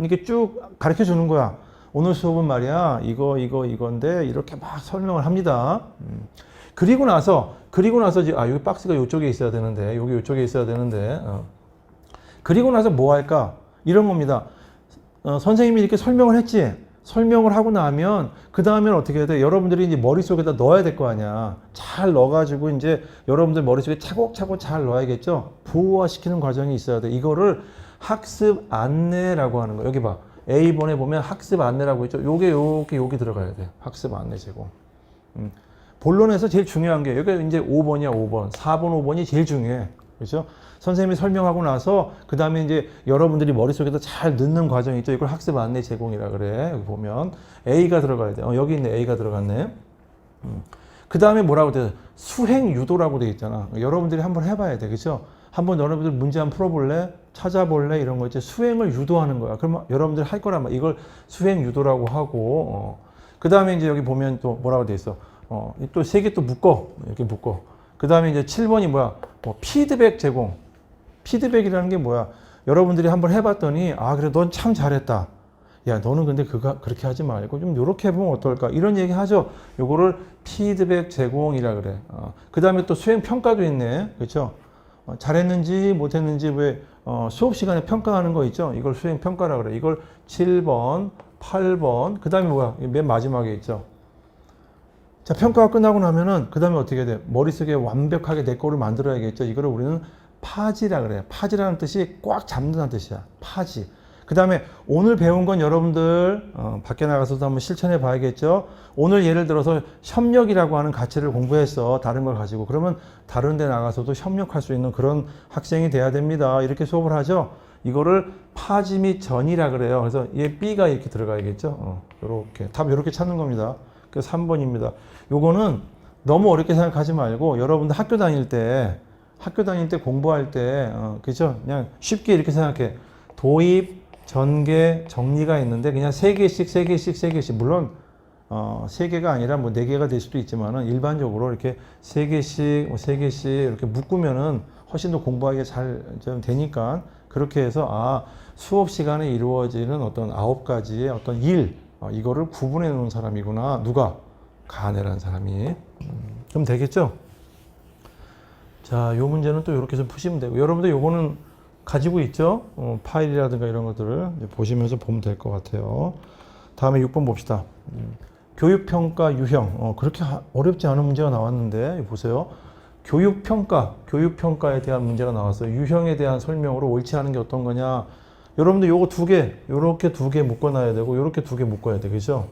이렇게 쭉 가르쳐 주는 거야. 오늘 수업은 말이야. 이건데 이렇게 막 설명을 합니다. 그리고 나서 여기 박스가 이쪽에 있어야 되는데, 여기 이쪽에 있어야 되는데, 그리고 나서 뭐 할까? 이런 겁니다. 선생님이 이렇게 설명을 했지? 설명을 하고 나면, 그 다음엔 어떻게 해야 돼? 여러분들이 이제 머릿속에다 넣어야 될 거 아니야. 잘 넣어가지고 이제 여러분들 머릿속에 차곡차곡 잘 넣어야겠죠? 보호화시키는 과정이 있어야 돼. 이거를 학습 안내라고 하는 거. 여기 봐. A번에 보면 학습 안내라고 있죠? 여기 들어가야 돼. 학습 안내 제공. 본론에서 제일 중요한 게, 여기 이제 5번이야, 5번. 4번, 5번이 제일 중요해. 그렇죠? 선생님이 설명하고 나서, 그 다음에 이제 여러분들이 머릿속에다 잘 넣는 과정이 있죠? 이걸 학습 안내 제공이라 그래. 여기 보면. A가 들어가야 돼. 여기 있네. A가 들어갔네. 그 다음에 뭐라고 돼? 수행 유도라고 돼 있잖아. 여러분들이 한번 해봐야 돼. 그렇죠? 한번 여러분들 문제 한번 풀어볼래? 찾아볼래? 이런 거 있지. 수행을 유도하는 거야. 그러면 여러분들 할 거란 말이야. 이걸 수행 유도라고 하고, 그 다음에 이제 여기 보면 또 뭐라고 돼 있어? 또 세 개 또 묶어. 이렇게 묶어. 그 다음에 이제 7번이 뭐야? 피드백 제공. 피드백이라는 게 뭐야? 여러분들이 한번 해봤더니, 그래, 넌 참 잘했다. 야, 너는 근데 그렇게 하지 말고 좀 요렇게 해보면 어떨까? 이런 얘기 하죠. 요거를 피드백 제공이라 그래. 그 다음에 또 수행 평가도 있네. 그렇죠? 잘했는지 못했는지 왜 수업 시간에 평가하는 거 있죠? 이걸 수행 평가라 그래. 이걸 7번, 8번. 그 다음에 뭐야? 맨 마지막에 있죠. 자, 평가가 끝나고 나면은 그 다음에 어떻게 돼? 머릿속에 완벽하게 내 거를 만들어야겠죠. 이거를 우리는 파지라 그래요. 파지라는 뜻이 꽉 잡는다는 뜻이야. 파지. 그 다음에 오늘 배운 건 여러분들 밖에 나가서도 한번 실천해 봐야겠죠. 오늘 예를 들어서 협력이라고 하는 가치를 공부했어. 다른 걸 가지고. 그러면 다른 데 나가서도 협력할 수 있는 그런 학생이 돼야 됩니다. 이렇게 수업을 하죠. 이거를 파지 및 전이라 그래요. 그래서 얘 B가 이렇게 들어가야겠죠. 이렇게 답 이렇게 찾는 겁니다. 그 3번입니다. 요거는 너무 어렵게 생각하지 말고 여러분들 학교 다닐 때 공부할 때 그죠? 그냥 쉽게 이렇게 생각해. 도입, 전개, 정리가 있는데 그냥 3개씩 물론 3개가 아니라 뭐 4개가 될 수도 있지만은 일반적으로 이렇게 3개씩 이렇게 묶으면은 훨씬 더 공부하기가 잘 좀 되니까 그렇게 해서 수업 시간에 이루어지는 어떤 9가지의 어떤 일 이거를 구분해 놓은 사람이구나. 누가? 가네라는 사람이. 그럼 되겠죠? 자, 요 문제는 또 이렇게 좀 푸시면 되고 여러분들 요거는 가지고 있죠? 파일이라든가 이런 것들을 이제 보시면서 보면 될 것 같아요. 다음에 6번 봅시다. 교육평가 유형. 그렇게 어렵지 않은 문제가 나왔는데 보세요. 교육평가에 대한 문제가 나왔어요. 유형에 대한 설명으로 옳지 않은 게 어떤 거냐. 여러분들 요거 요렇게 두 개 묶어놔야 되고 요렇게 두 개 묶어야 돼. 그죠?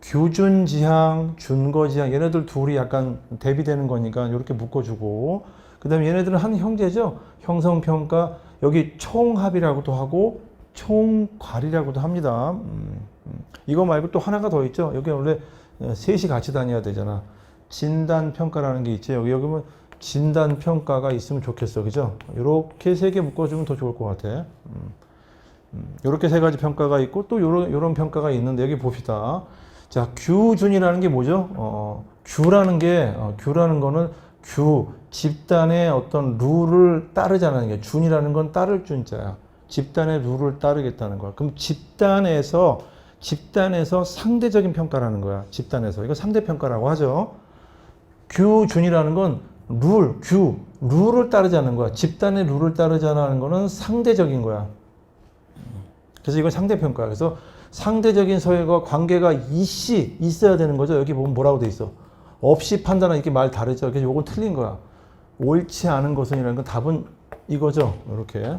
교준지향, 준거지향 얘네들 둘이 약간 대비되는 거니까 이렇게 묶어주고 그 다음에 얘네들은 한 형제죠. 형성평가 여기 총합이라고도 하고 총괄이라고도 합니다. 이거 말고 또 하나가 더 있죠. 여기 원래 셋이 같이 다녀야 되잖아. 진단평가라는 게 있죠. 여기 보면 진단평가가 있으면 좋겠어. 그죠? 이렇게 3개 묶어주면 더 좋을 것 같아. 이렇게 3가지 평가가 있고 또 요런 평가가 있는데 여기 봅시다. 자, 규준이라는 게 뭐죠? 규라는 거는 집단의 어떤 룰을 따르자는 게 준이라는 건 따를 준자야. 집단의 룰을 따르겠다는 거야. 그럼 집단에서 상대적인 평가라는 거야. 집단에서. 이거 상대평가라고 하죠. 규준이라는 건 룰을 따르자는 거야. 집단의 룰을 따르자는 거는 상대적인 거야. 그래서 이건 상대평가. 그래서 상대적인 서열과 관계가 있어야 되는 거죠. 여기 보면 뭐라고 돼 있어? 없이 판단하는 이렇게 말 다르죠. 그래서 이건 틀린 거야. 옳지 않은 것은이라는 건 답은 이거죠. 이렇게.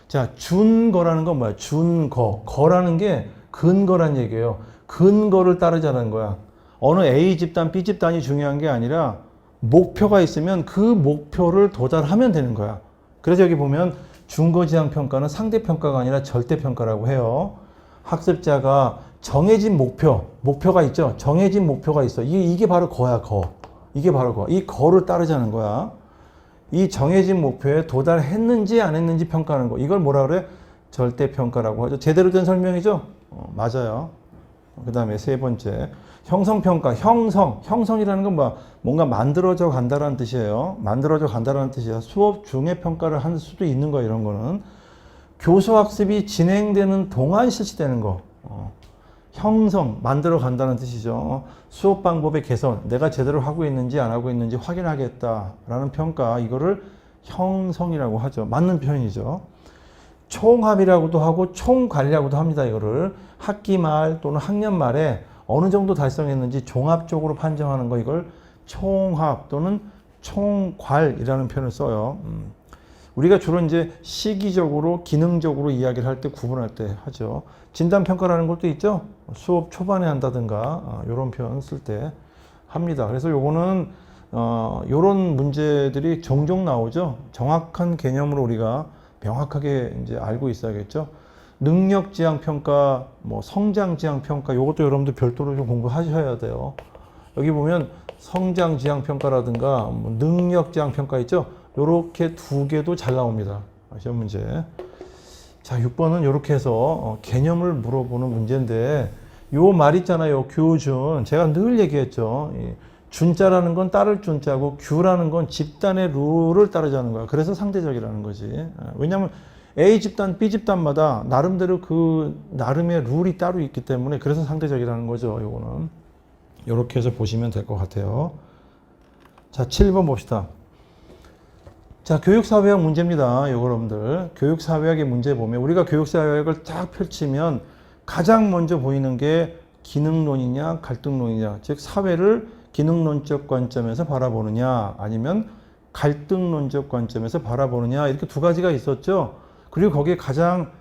자, 준거라는 건 뭐야? 준거. 거라는 게 근거란 얘기예요. 근거를 따르자는 거야. 어느 A 집단, B 집단이 중요한 게 아니라 목표가 있으면 그 목표를 도달하면 되는 거야. 그래서 여기 보면 준거지향 평가는 상대평가가 아니라 절대평가라고 해요. 학습자가 정해진 목표가 있죠. 정해진 목표가 있어. 이게 바로 거야, 거. 이게 바로 거. 이 거를 따르자는 거야. 이 정해진 목표에 도달했는지 안 했는지 평가하는 거. 이걸 뭐라 그래? 절대평가라고 하죠. 제대로 된 설명이죠? 맞아요. 그 다음에 세 번째. 형성평가. 형성이라는 건 뭔가 만들어져 간다라는 뜻이에요. 만들어져 간다라는 뜻이야. 수업 중에 평가를 할 수도 있는 거야, 이런 거는. 교수학습이 진행되는 동안 실시되는 거. 형성, 만들어 간다는 뜻이죠. 수업 방법의 개선, 내가 제대로 하고 있는지 안 하고 있는지 확인하겠다라는 평가, 이거를 형성이라고 하죠. 맞는 표현이죠. 총합이라고도 하고 총관리라고도 합니다. 이거를 학기 말 또는 학년 말에 어느 정도 달성했는지 종합적으로 판정하는 거, 이걸 총합 또는 총괄이라는 표현을 써요. 우리가 주로 이제 시기적으로, 기능적으로 이야기를 할 때, 구분할 때 하죠. 진단평가라는 것도 있죠. 수업 초반에 한다든가, 이런 표현 쓸 때 합니다. 그래서 요거는, 요런 문제들이 종종 나오죠. 정확한 개념으로 우리가 명확하게 이제 알고 있어야겠죠. 능력지향평가, 성장지향평가, 요것도 여러분들 별도로 좀 공부하셔야 돼요. 여기 보면 성장지향평가라든가, 능력지향평가 있죠. 요렇게 두 개도 잘 나옵니다. 시험 문제. 자, 6번은 이렇게 해서 개념을 물어보는 문제인데, 요 말 있잖아요. 교준. 제가 늘 얘기했죠. 준자라는 건 따를 준자고, 규라는 건 집단의 룰을 따르자는 거야. 그래서 상대적이라는 거지. 왜냐하면 A 집단, B 집단마다 나름대로 그 나름의 룰이 따로 있기 때문에 그래서 상대적이라는 거죠. 요거는. 요렇게 해서 보시면 될 것 같아요. 자, 7번 봅시다. 자, 교육사회학 문제입니다. 여러분들. 교육사회학의 문제 보면 우리가 교육사회학을 딱 펼치면 가장 먼저 보이는 게 기능론이냐 갈등론이냐, 즉 사회를 기능론적 관점에서 바라보느냐 아니면 갈등론적 관점에서 바라보느냐, 이렇게 두 가지가 있었죠. 그리고 거기에 가장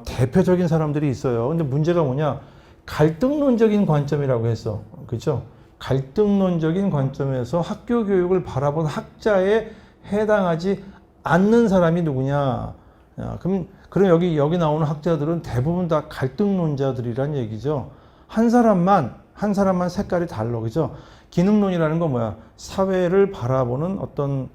대표적인 사람들이 있어요. 근데 문제가 뭐냐, 갈등론적인 관점이라고 했어. 그렇죠? 갈등론적인 관점에서 학교 교육을 바라본 학자에 해당하지 않는 사람이 누구냐. 그럼 여기 나오는 학자들은 대부분 다 갈등론자들이란 얘기죠. 한 사람만 색깔이 달라. 그죠? 기능론이라는 건 뭐야? 사회를 바라보는 어떤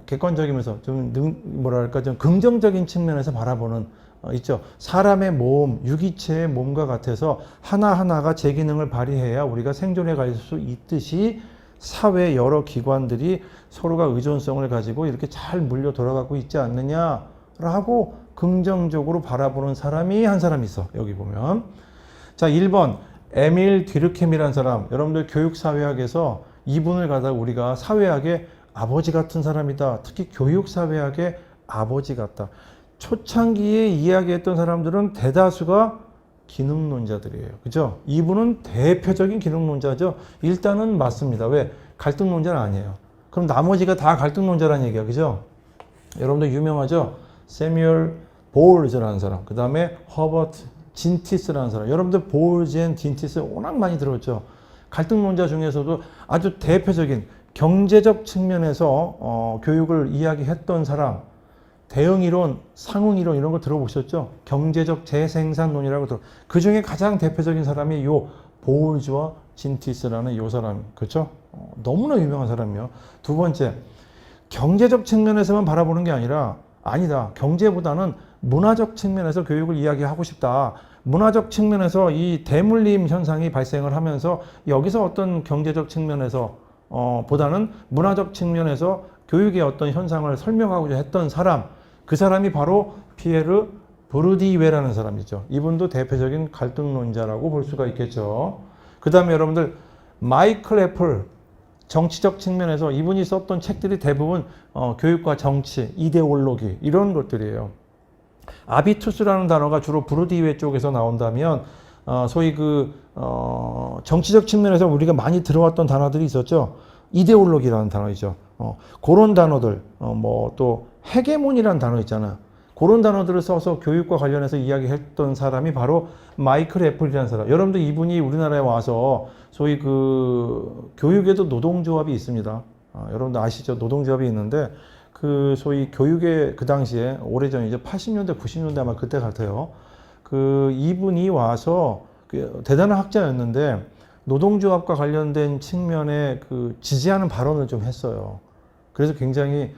객관적이면서 좀 좀 긍정적인 측면에서 바라보는 있죠. 사람의 몸, 유기체의 몸과 같아서 하나하나가 제 기능을 발휘해야 우리가 생존해 갈 수 있듯이 사회 여러 기관들이 서로가 의존성을 가지고 이렇게 잘 물려 돌아가고 있지 않느냐라고 긍정적으로 바라보는 사람이 한 사람 있어. 여기 보면. 자, 1번 에밀 뒤르켐이라는 사람. 여러분들 교육사회학에서 이분을 갖다가 우리가 사회학의 아버지 같은 사람이다. 특히 교육사회학의 아버지 같다. 초창기에 이야기했던 사람들은 대다수가 기능론자들이에요. 그죠? 이분은 대표적인 기능론자죠. 일단은 맞습니다. 왜? 갈등론자는 아니에요. 그럼 나머지가 다 갈등론자라는 얘기야. 그죠? 여러분들 유명하죠? 세뮤얼 볼즈라는 사람. 그 다음에 허버트 진티스라는 사람. 여러분들 볼즈 앤 진티스 워낙 많이 들었죠? 갈등론자 중에서도 아주 대표적인 경제적 측면에서 교육을 이야기했던 사람. 대응이론, 상응이론 이런 거 들어보셨죠? 경제적 재생산론이라고 그 중에 가장 대표적인 사람이 요 보울즈와 진티스라는 요 사람. 그렇죠? 너무나 유명한 사람이요. 두 번째, 경제적 측면에서만 바라보는 게 아니다. 경제보다는 문화적 측면에서 교육을 이야기하고 싶다. 문화적 측면에서 이 대물림 현상이 발생을 하면서 여기서 어떤 경제적 측면에서 보다는 문화적 측면에서 교육의 어떤 현상을 설명하고자 했던 사람, 그 사람이 바로 피에르 브루디웨라는 사람이죠. 이분도 대표적인 갈등론자라고 볼 수가 있겠죠. 그 다음에 여러분들 마이클 애플, 정치적 측면에서 이분이 썼던 책들이 대부분 교육과 정치, 이데올로기 이런 것들이에요. 아비투스라는 단어가 주로 브루디웨 쪽에서 나온다면 소위 정치적 측면에서 우리가 많이 들어왔던 단어들이 있었죠. 이데올로기라는 단어이죠. 그런 단어들, 또 헤게몬이라는 단어 있잖아. 그런 단어들을 써서 교육과 관련해서 이야기했던 사람이 바로 마이클 애플이라는 사람. 여러분들 이분이 우리나라에 와서 소위 교육에도 노동조합이 있습니다. 여러분들 아시죠? 노동조합이 있는데 소위 교육의 그 당시에 오래전이죠. 80년대, 90년대 아마 그때 같아요. 그 이분이 와서 그 대단한 학자였는데 노동조합과 관련된 측면에 그 지지하는 발언을 좀 했어요. 그래서 굉장히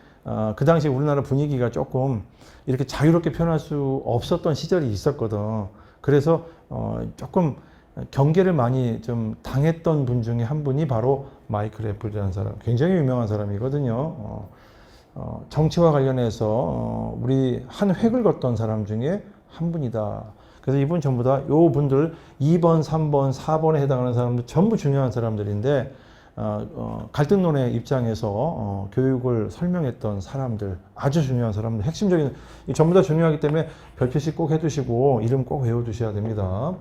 그 당시 우리나라 분위기가 조금 이렇게 자유롭게 표현할 수 없었던 시절이 있었거든. 그래서 조금 경계를 많이 좀 당했던 분 중에 한 분이 바로 마이클 애플이라는 사람, 굉장히 유명한 사람이거든요. 정치와 관련해서 우리 한 획을 걷던 사람 중에 한 분이다. 그래서 이분 전부 다 요 분들 2번, 3번, 4번에 해당하는 사람들 전부 중요한 사람들인데 갈등론의 입장에서 교육을 설명했던 사람들, 아주 중요한 사람들, 핵심적인 전부 다 중요하기 때문에 별표씩 꼭 해두시고 이름 꼭 외워두셔야 됩니다.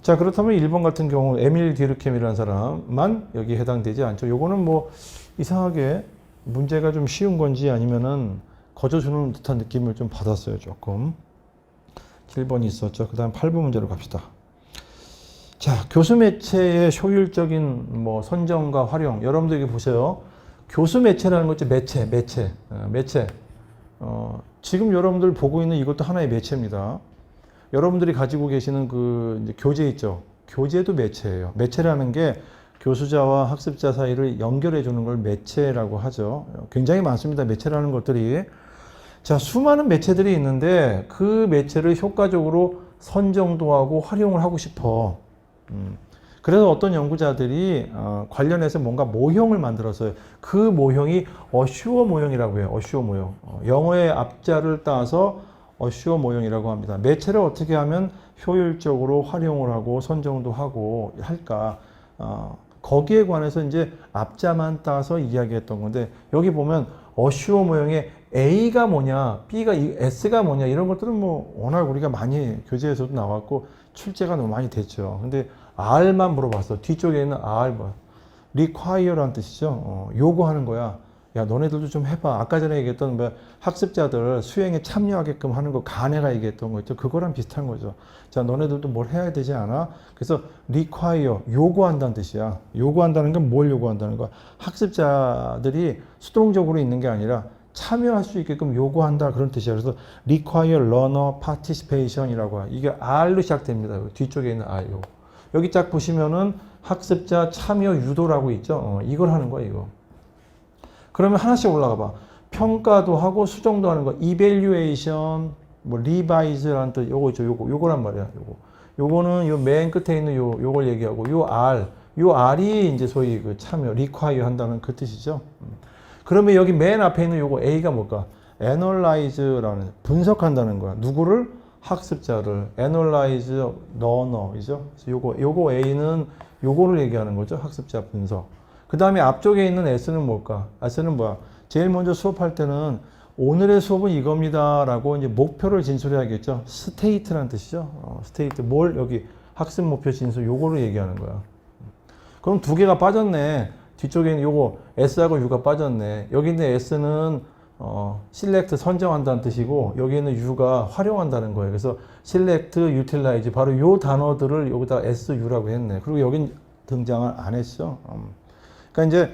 자, 그렇다면 1번 같은 경우 에밀 디르켐이라는 사람만 여기 해당되지 않죠. 요거는 뭐 이상하게 문제가 좀 쉬운 건지 아니면은 거저주는 듯한 느낌을 좀 받았어요, 조금. 7번이 있었죠. 그 다음 8번 문제로 갑시다. 자, 교수 매체의 효율적인 뭐 선정과 활용. 여러분들 이게 보세요. 교수 매체라는 거죠. 매체. 지금 여러분들 보고 있는 이것도 하나의 매체입니다. 여러분들이 가지고 계시는 그 이제 교재 있죠. 교재도 매체예요. 매체라는 게 교수자와 학습자 사이를 연결해 주는 걸 매체라고 하죠. 굉장히 많습니다. 매체라는 것들이. 자, 수많은 매체들이 있는데 그 매체를 효과적으로 선정도 하고 활용을 하고 싶어. 그래서 어떤 연구자들이 관련해서 뭔가 모형을 만들었어요. 그 모형이 어슈어 모형이라고 해요. 어슈어 모형. 영어의 앞자를 따서 어슈어 모형이라고 합니다. 매체를 어떻게 하면 효율적으로 활용을 하고 선정도 하고 할까? 거기에 관해서 이제 앞자만 따서 이야기했던 건데 여기 보면 어슈어 모형의 A가 뭐냐, B가 S가 뭐냐 이런 것들은 뭐 워낙 우리가 많이 교재에서도 나왔고 출제가 너무 많이 됐죠. 근데 R만 물어봤어. 뒤쪽에 있는 R 뭐 require라는 뜻이죠. 요구하는 거야. 야, 너네들도 좀 해봐. 아까 전에 얘기했던 뭐 학습자들 수행에 참여하게끔 하는 거, 간해가 얘기했던 거 있죠. 그거랑 비슷한 거죠. 자, 너네들도 뭘 해야 되지 않아? 그래서 require, 요구한다는 뜻이야. 요구한다는 건 뭘 요구한다는 거야? 학습자들이 수동적으로 있는 게 아니라 참여할 수 있게끔 요구한다 그런 뜻이야. 그래서 require learner participation이라고 해. 이게 R로 시작됩니다. 뒤쪽에 있는 R. 여기 딱 보시면은 학습자 참여 유도라고 있죠. 이걸 하는 거야, 이거. 그러면 하나씩 올라가 봐. 평가도 하고 수정도 하는 거. evaluation, 뭐 revise라는 뜻. 요거 있죠. 요거란 말이야. 요거는 요 맨 끝에 있는 요걸 얘기하고 요 R이 이제 소위 그 참여, require 한다는 그 뜻이죠. 그러면 여기 맨 앞에 있는 요거 A가 뭘까? analyze라는 분석한다는 거야. 누구를? 학습자를. analyze learner이죠. 그래서 요거 A는 요거를 얘기하는 거죠. 학습자 분석. 그 다음에 앞쪽에 있는 S는 뭘까? S는 뭐야? 제일 먼저 수업할 때는 오늘의 수업은 이겁니다 라고 이제 목표를 진술해야겠죠. state라는 뜻이죠. state, 뭘 여기 학습 목표 진술 요거를 얘기하는 거야. 그럼 두 개가 빠졌네. 뒤쪽에 있는 요거 S하고 U가 빠졌네. 여기 있는 S는 select 선정한다는 뜻이고 여기 있는 U가 활용한다는 거예요. 그래서 select, utilize 바로 요 단어들을 여기다 S, U라고 했네. 그리고 여긴 등장을 안 했어. 그러니까 이제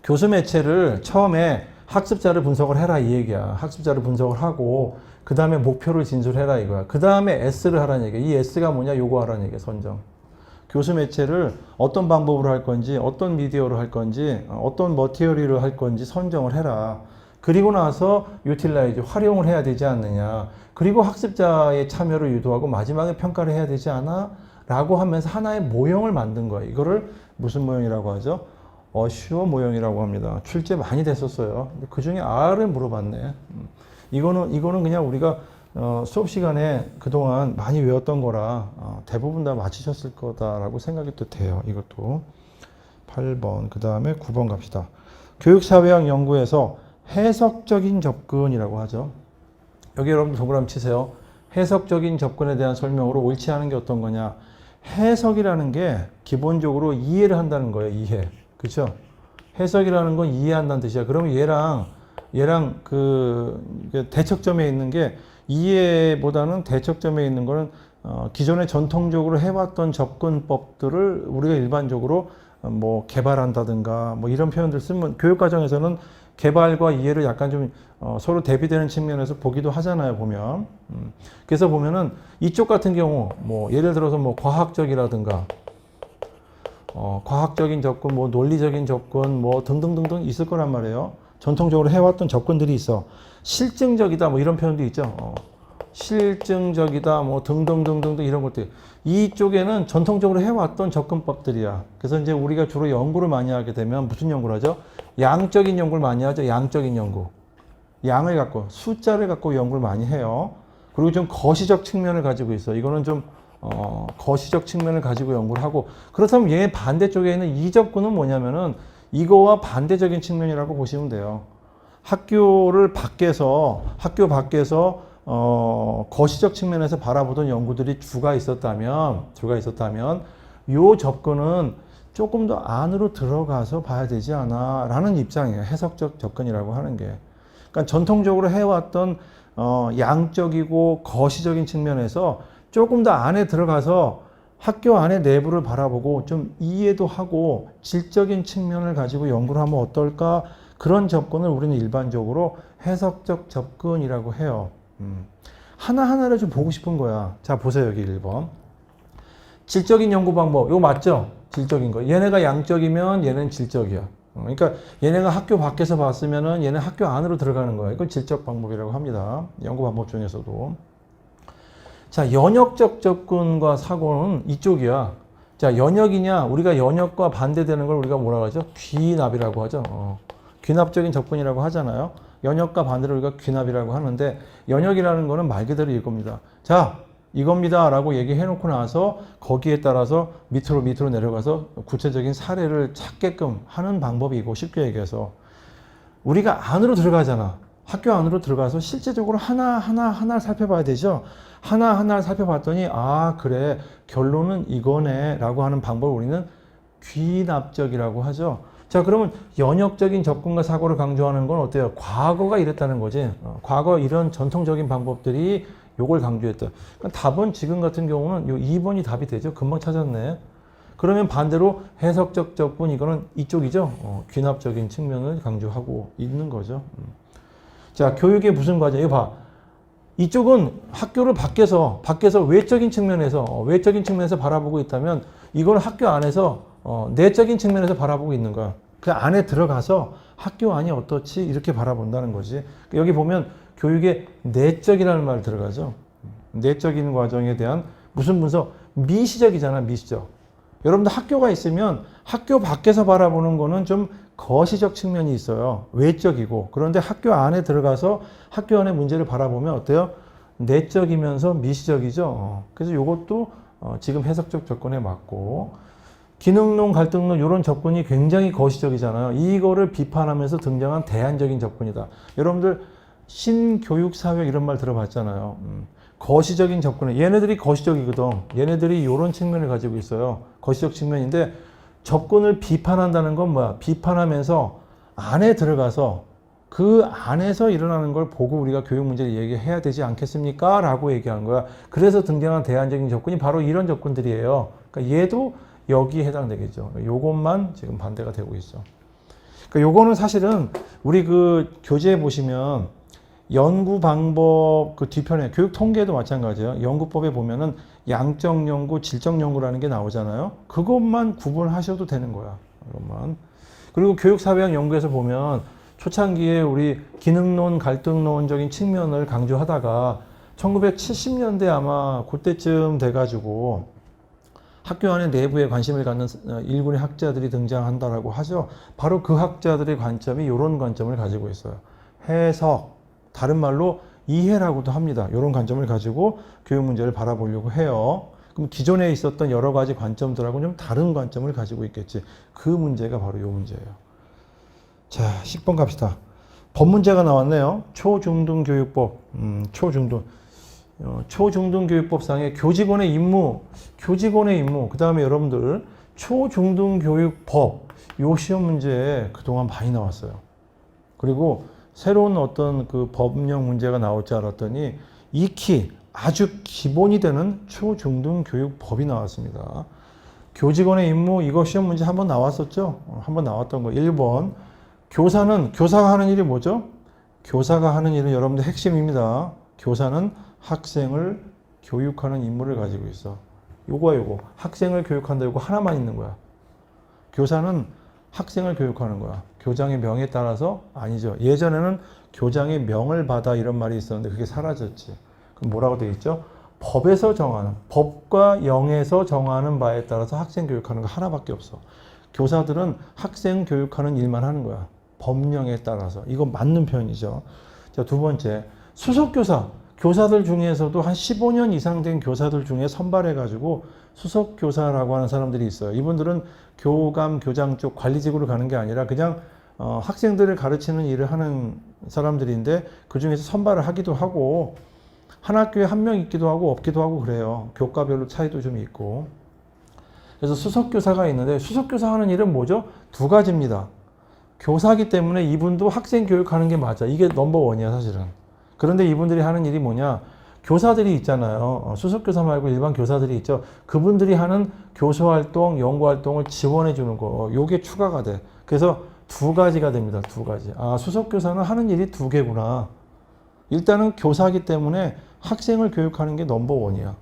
교수 매체를 처음에 학습자를 분석을 해라 이 얘기야. 학습자를 분석을 하고 그 다음에 목표를 진술해라 이거야. 그 다음에 S를 하라는 얘기야. 이 S가 뭐냐? 요거 하라는 얘기야. 선정. 교수 매체를 어떤 방법으로 할 건지, 어떤 미디어로 할 건지, 어떤 머티리얼을 할 건지 선정을 해라. 그리고 나서 유틸라이즈, 활용을 해야 되지 않느냐. 그리고 학습자의 참여를 유도하고 마지막에 평가를 해야 되지 않아? 라고 하면서 하나의 모형을 만든 거예요. 이거를 무슨 모형이라고 하죠? 어슈어 모형이라고 합니다. 출제 많이 됐었어요. 그 중에 R을 물어봤네. 이거는 그냥 우리가 수업 시간에 그동안 많이 외웠던 거라 대부분 다 맞히셨을 거다라고 생각이 또 돼요. 이것도 8번 그 다음에 9번 갑시다. 교육사회학 연구에서 해석적인 접근이라고 하죠. 여기 여러분 동그라미 치세요. 해석적인 접근에 대한 설명으로 옳지 않은 게 어떤 거냐. 해석이라는 게 기본적으로 이해를 한다는 거예요. 이해. 그렇죠? 해석이라는 건 이해한다는 뜻이야. 그러면 얘랑 그 대척점에 있는 게 이해보다는 대척점에 있는 거는 기존에 전통적으로 해왔던 접근법들을 우리가 일반적으로 뭐 개발한다든가 뭐 이런 표현들 쓰면 교육과정에서는 개발과 이해를 약간 좀 서로 대비되는 측면에서 보기도 하잖아요, 보면. 그래서 보면은 이쪽 같은 경우, 뭐, 예를 들어서 뭐, 과학적이라든가, 과학적인 접근, 뭐, 논리적인 접근, 뭐, 등등등등 있을 거란 말이에요. 전통적으로 해왔던 접근들이 있어. 실증적이다, 뭐, 이런 표현도 있죠. 실증적이다, 뭐, 등등등등 이런 것들. 이쪽에는 전통적으로 해왔던 접근법들이야. 그래서 이제 우리가 주로 연구를 많이 하게 되면 무슨 연구를 하죠? 양적인 연구를 많이 하죠. 양적인 연구. 양을 갖고, 숫자를 갖고 연구를 많이 해요. 그리고 좀 거시적 측면을 가지고 있어. 이거는 좀, 거시적 측면을 가지고 연구를 하고. 그렇다면 얘 반대쪽에 있는 이 접근은 뭐냐면은 이거와 반대적인 측면이라고 보시면 돼요. 학교 밖에서, 거시적 측면에서 바라보던 연구들이 주가 있었다면, 요 접근은 조금 더 안으로 들어가서 봐야 되지 않아? 라는 입장이에요. 해석적 접근이라고 하는 게. 그러니까 전통적으로 해왔던 양적이고 거시적인 측면에서 조금 더 안에 들어가서 학교 안의 내부를 바라보고 좀 이해도 하고 질적인 측면을 가지고 연구를 하면 어떨까? 그런 접근을 우리는 일반적으로 해석적 접근이라고 해요. 하나하나를 좀 보고 싶은 거야. 자, 보세요. 여기 1번. 질적인 연구 방법. 이거 맞죠? 질적인 거. 얘네가 양적이면 얘는 질적이야. 그러니까 얘네가 학교 밖에서 봤으면은 얘는 학교 안으로 들어가는 거야. 이건 질적 방법이라고 합니다. 연구 방법 중에서도. 자, 연역적 접근과 사고는 이쪽이야. 자, 연역이냐? 우리가 연역과 반대되는 걸 우리가 뭐라고 하죠? 귀납이라고 하죠. 귀납적인 접근이라고 하잖아요. 연역과 반대로 우리가 귀납이라고 하는데 연역이라는 거는 말 그대로 이겁니다. 자, 이겁니다 라고 얘기해 놓고 나서 거기에 따라서 밑으로 내려가서 구체적인 사례를 찾게끔 하는 방법이고, 쉽게 얘기해서 우리가 안으로 들어가잖아. 학교 안으로 들어가서 실제적으로 하나하나 살펴봐야 되죠. 하나하나 살펴봤더니 아 그래 결론은 이거네 라고 하는 방법을 우리는 귀납적이라고 하죠. 자, 그러면 연역적인 접근과 사고를 강조하는 건 어때요? 과거가 이랬다는 거지. 과거 이런 전통적인 방법들이 요걸 강조했다. 그러니까 답은 지금 같은 경우는 요 2번이 답이 되죠. 금방 찾았네. 그러면 반대로 해석적 접근, 이거는 이쪽이죠. 귀납적인 측면을 강조하고 있는 거죠. 자, 교육의 무슨 과정? 이거 봐. 이쪽은 학교를 밖에서 외적인 측면에서 바라보고 있다면, 이건 학교 안에서 내적인 측면에서 바라보고 있는 거야. 그 안에 들어가서 학교 안이 어떻지? 이렇게 바라본다는 거지. 여기 보면 교육의 내적이라는 말 들어가죠. 내적인 과정에 대한 무슨 분석? 미시적이잖아, 미시적. 여러분들 학교가 있으면 학교 밖에서 바라보는 거는 좀 거시적 측면이 있어요. 외적이고. 그런데 학교 안에 들어가서 학교 안의 문제를 바라보면 어때요? 내적이면서 미시적이죠. 그래서 이것도 지금 해석적 접근에 맞고, 기능론, 갈등론 이런 접근이 굉장히 거시적이잖아요. 이거를 비판하면서 등장한 대안적인 접근이다. 여러분들 신교육사회 이런 말 들어봤잖아요. 거시적인 접근은 얘네들이 거시적이거든. 얘네들이 이런 측면을 가지고 있어요. 거시적 측면인데 접근을 비판한다는 건 뭐야? 비판하면서 안에 들어가서 그 안에서 일어나는 걸 보고 우리가 교육 문제를 얘기해야 되지 않겠습니까? 라고 얘기한 거야. 그래서 등장한 대안적인 접근이 바로 이런 접근들이에요. 그러니까 얘도 여기에 해당되겠죠. 요것만 지금 반대가 되고 있어. 그러니까 요거는 사실은 우리 그 교재에 보시면 연구 방법 그 뒤편에 교육 통계도 마찬가지예요. 연구법에 보면은 양적 연구, 질적 연구라는 게 나오잖아요. 그것만 구분하셔도 되는 거야. 이것만. 그리고 교육사회학 연구에서 보면 초창기에 우리 기능론, 갈등론적인 측면을 강조하다가 1970년대 아마 그때쯤 돼가지고 학교 안에 내부에 관심을 갖는 일군의 학자들이 등장한다라고 하죠. 바로 그 학자들의 관점이 이런 관점을 가지고 있어요. 해석, 다른 말로 이해라고도 합니다. 이런 관점을 가지고 교육 문제를 바라보려고 해요. 그럼 기존에 있었던 여러 가지 관점들하고는 좀 다른 관점을 가지고 있겠지. 그 문제가 바로 이 문제예요. 자, 10번 갑시다. 법 문제가 나왔네요. 초중등교육법, 초중등교육법상의 교직원의 임무, 그 다음에 여러분들 초중등교육법, 요 시험 문제에 그동안 많이 나왔어요. 그리고 새로운 어떤 그 법령 문제가 나올 줄 알았더니 익히 아주 기본이 되는 초중등교육법이 나왔습니다. 교직원의 임무, 이거 시험 문제 한번 나왔었죠? 한번 나왔던 거. 1번 교사가 하는 일이 뭐죠? 교사가 하는 일은 여러분들 핵심입니다. 교사는 학생을 교육하는 임무를 가지고 있어. 요거. 학생을 교육한다. 요거 하나만 있는 거야. 교사는 학생을 교육하는 거야. 교장의 명에 따라서 아니죠. 예전에는 교장의 명을 받아 이런 말이 있었는데 그게 사라졌지. 그럼 뭐라고 되어 있죠? 법에서 정하는, 법과 영에서 정하는 바에 따라서 학생 교육하는 거 하나밖에 없어. 교사들은 학생 교육하는 일만 하는 거야. 법령에 따라서. 이거 맞는 표현이죠. 자, 두 번째, 수석교사. 교사들 중에서도 한 15년 이상 된 교사들 중에 선발해가지고 수석교사라고 하는 사람들이 있어요. 이분들은 교감, 교장 쪽 관리직으로 가는 게 아니라 그냥 학생들을 가르치는 일을 하는 사람들인데 그 중에서 선발을 하기도 하고 한 학교에 한 명 있기도 하고 없기도 하고 그래요. 교과별로 차이도 좀 있고. 그래서 수석교사가 있는데 수석교사 하는 일은 뭐죠? 두 가지입니다. 교사기 때문에 이분도 학생 교육하는 게 맞아. 이게 넘버원이야 사실은. 그런데 이분들이 하는 일이 뭐냐? 교사들이 있잖아요. 수석교사 말고 일반 교사들이 있죠. 그분들이 하는 교수활동, 연구활동을 지원해 주는 거. 요게 추가가 돼. 그래서 두 가지가 됩니다. 두 가지. 아, 수석교사는 하는 일이 두 개구나. 일단은 교사기 때문에 학생을 교육하는 게 넘버원이야.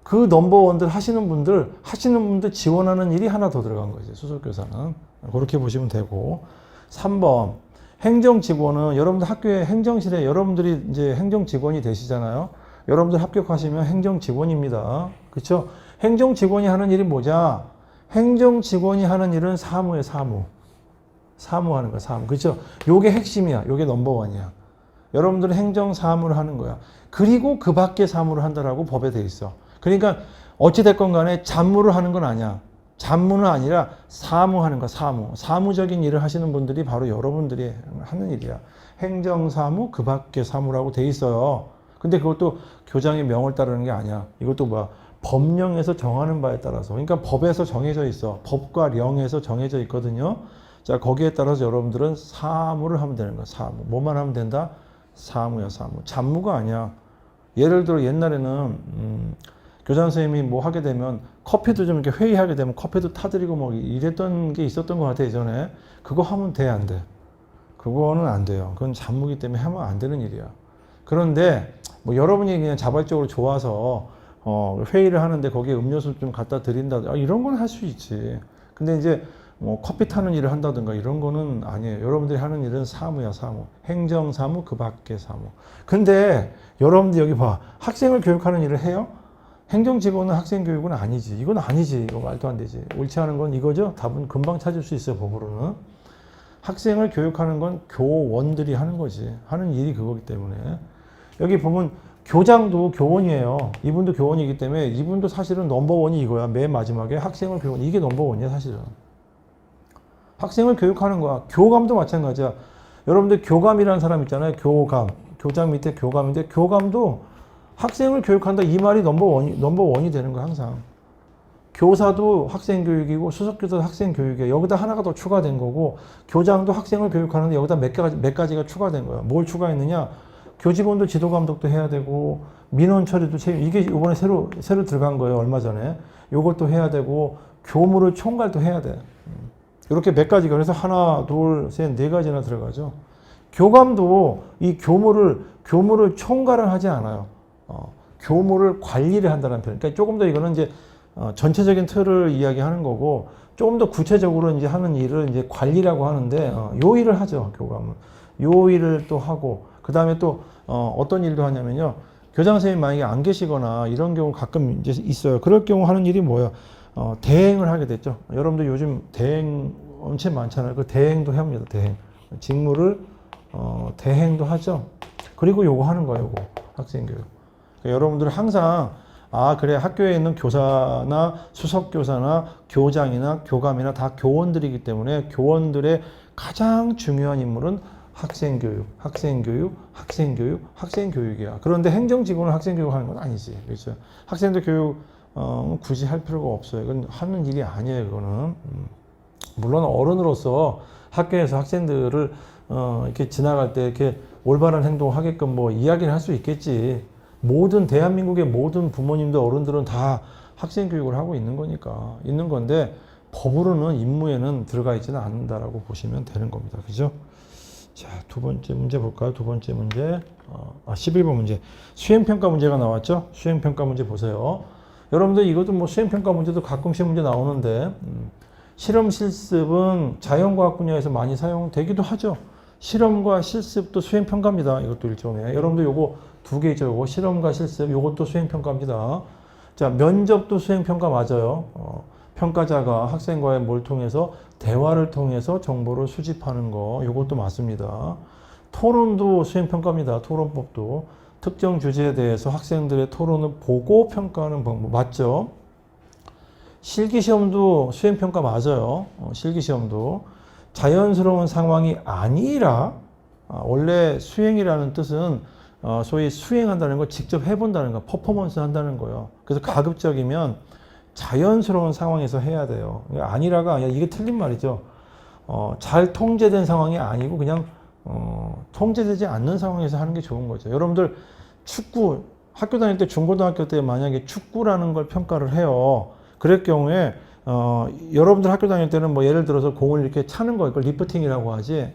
그 넘버원들 하시는 분들 지원하는 일이 하나 더 들어간 거지. 수석교사는. 그렇게 보시면 되고. 3번. 행정직원은 여러분들 학교에 행정실에 여러분들이 이제 행정직원이 되시잖아요. 여러분들 합격하시면 행정직원입니다. 그렇죠? 행정직원이 하는 일이 뭐냐? 행정직원이 하는 일은 사무예요, 사무. 사무하는 거야, 사무. 그렇죠? 요게 핵심이야. 요게 넘버원이야. 여러분들은 행정사무를 하는 거야. 그리고 그 밖에 사무를 한다라고 법에 돼 있어. 그러니까 어찌됐건 간에 잡무를 하는 건 아니야. 잡무는 아니라 사무하는 거야, 사무. 사무적인 일을 하시는 분들이 바로 여러분들이 하는 일이야. 행정사무, 그 밖에 사무라고 돼 있어요. 근데 그것도 교장의 명을 따르는 게 아니야. 이것도 뭐야? 법령에서 정하는 바에 따라서. 그러니까 법에서 정해져 있어. 법과 령에서 정해져 있거든요. 자, 거기에 따라서 여러분들은 사무를 하면 되는 거야, 사무. 뭐만 하면 된다? 사무야, 사무. 잡무가 아니야. 예를 들어 옛날에는 교장 선생님이 뭐 하게 되면 커피도 좀 이렇게 회의하게 되면 커피도 타드리고 뭐 이랬던 게 있었던 것 같아, 예전에. 그거 하면 돼, 안 돼? 그거는 안 돼요. 그건 잡무기 때문에 하면 안 되는 일이야. 그런데 뭐 여러분이 그냥 자발적으로 좋아서 회의를 하는데 거기에 음료수 좀 갖다 드린다, 이런 건 할 수 있지. 근데 이제 뭐 커피 타는 일을 한다든가 이런 거는 아니에요. 여러분들이 하는 일은 사무야, 사무. 행정사무, 그 밖의 사무. 근데 여러분들 여기 봐. 학생을 교육하는 일을 해요? 행정직원은 학생 교육은 아니지. 이건 아니지. 이거 말도 안 되지. 옳지 않은 건 이거죠. 답은 금방 찾을 수 있어요, 법으로는. 학생을 교육하는 건 교원들이 하는 거지. 하는 일이 그거기 때문에. 여기 보면 교장도 교원이에요. 이분도 교원이기 때문에 이분도 사실은 넘버원이 이거야. 맨 마지막에 학생을 교원. 이게 넘버원이야, 사실은. 학생을 교육하는 거야. 교감도 마찬가지야. 여러분들 교감이라는 사람 있잖아요. 교감. 교장 밑에 교감인데 교감도 학생을 교육한다. 이 말이 넘버원이 되는 거야, 항상. 교사도 학생 교육이고 수석교사도 학생 교육이에요. 여기다 하나가 더 추가된 거고 교장도 학생을 교육하는데 여기다 몇 가지가 추가된 거야. 뭘 추가했느냐? 교직원도 지도 감독도 해야 되고 민원 처리도 이게 이번에 새로 들어간 거예요. 얼마 전에. 요것도 해야 되고 교무를 총괄도 해야 돼. 이렇게 몇 가지가 그래서 하나, 둘, 셋, 네 가지나 들어가죠. 교감도 이 교무를 총괄을 하지 않아요. 교무를 관리를 한다는 표현. 그러니까 조금 더 이거는 이제 전체적인 틀을 이야기하는 거고 조금 더 구체적으로 이제 하는 일을 이제 관리라고 하는데 요 일을 하죠, 교감은. 요 일을 또 하고 그 다음에 또 어떤 일도 하냐면요. 교장 선생님 만약에 안 계시거나 이런 경우 가끔 이제 있어요. 그럴 경우 하는 일이 뭐예요? 대행을 하게 됐죠. 여러분들 요즘 대행 엄청 많잖아요. 그 대행도 합니다. 대행. 직무를 대행도 하죠. 그리고 요거 하는 거예요. 요거 학생교육. 그러니까 여러분들 항상 그래 학교에 있는 교사나 수석교사나 교장이나 교감이나 다 교원들이기 때문에 교원들의 가장 중요한 임무는 학생교육이야. 그런데 행정직원은 학생교육 하는 건 아니지. 그렇죠? 학생들 교육 굳이 할 필요가 없어요. 이건 하는 일이 아니에요, 그거는. 물론 어른으로서 학교에서 학생들을 이렇게 지나갈 때 이렇게 올바른 행동을 하게끔 뭐 이야기를 할 수 있겠지. 대한민국의 모든 부모님들, 어른들은 다 학생 교육을 하고 있는 거니까. 있는 건데, 법으로는 임무에는 들어가 있지는 않는다라고 보시면 되는 겁니다. 그죠? 자, 두 번째 문제 볼까요? 두 번째 문제. 11번 문제. 수행평가 문제가 나왔죠? 수행평가 문제 보세요. 여러분들 이것도 뭐 수행평가 문제도 가끔 시험 문제 나오는데, 실험 실습은 자연과학 분야에서 많이 사용되기도 하죠. 실험과 실습도 수행평가입니다. 이것도 일종의. 여러분들 요거 두 개 있죠. 요거 실험과 실습, 요것도 수행평가입니다. 자, 면접도 수행평가 맞아요. 평가자가 학생과의 뭘 통해서 대화를 통해서 정보를 수집하는 거, 요것도 맞습니다. 토론도 수행평가입니다. 토론법도. 특정 주제에 대해서 학생들의 토론을 보고 평가하는 방법 맞죠? 실기시험도 수행평가 맞아요. 실기시험도. 자연스러운 상황이 아니라, 원래 수행이라는 뜻은 소위 수행한다는 걸 직접 해본다는 거, 퍼포먼스 한다는 거예요. 그래서 가급적이면 자연스러운 상황에서 해야 돼요. 아니라가 아니라 이게 틀린 말이죠. 잘 통제된 상황이 아니고 그냥 통제되지 않는 상황에서 하는 게 좋은 거죠. 여러분들 축구 학교 다닐 때 중고등학교 때 만약에 축구라는 걸 평가를 해요. 그럴 경우에 여러분들 학교 다닐 때는 뭐 예를 들어서 공을 이렇게 차는 거, 이걸 리프팅이라고 하지.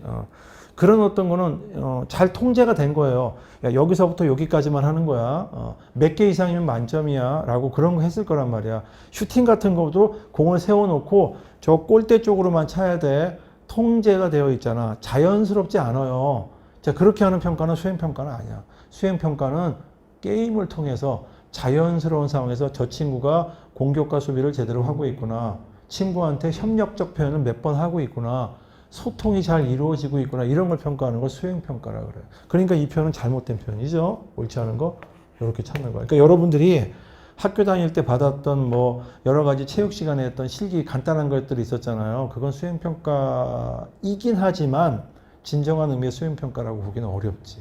그런 어떤 거는 잘 통제가 된 거예요. 야, 여기서부터 여기까지만 하는 거야. 몇 개 이상이면 만점이야. 라고 그런 거 했을 거란 말이야. 슈팅 같은 것도 공을 세워놓고 저 골대 쪽으로만 차야 돼. 통제가 되어 있잖아. 자연스럽지 않아요. 자, 그렇게 하는 평가는 수행평가는 아니야. 수행평가는 게임을 통해서 자연스러운 상황에서 저 친구가 공격과 수비를 제대로 하고 있구나. 친구한테 협력적 표현을 몇 번 하고 있구나. 소통이 잘 이루어지고 있구나. 이런 걸 평가하는 걸 수행평가라고 그래요. 그러니까 이 표현은 잘못된 표현이죠. 옳지 않은 거 이렇게 찾는 거예요. 그러니까 여러분들이 학교 다닐 때 받았던 뭐 여러 가지 체육 시간에 했던 실기 간단한 것들이 있었잖아요. 그건 수행평가이긴 하지만 진정한 의미의 수행평가라고 보기는 어렵지.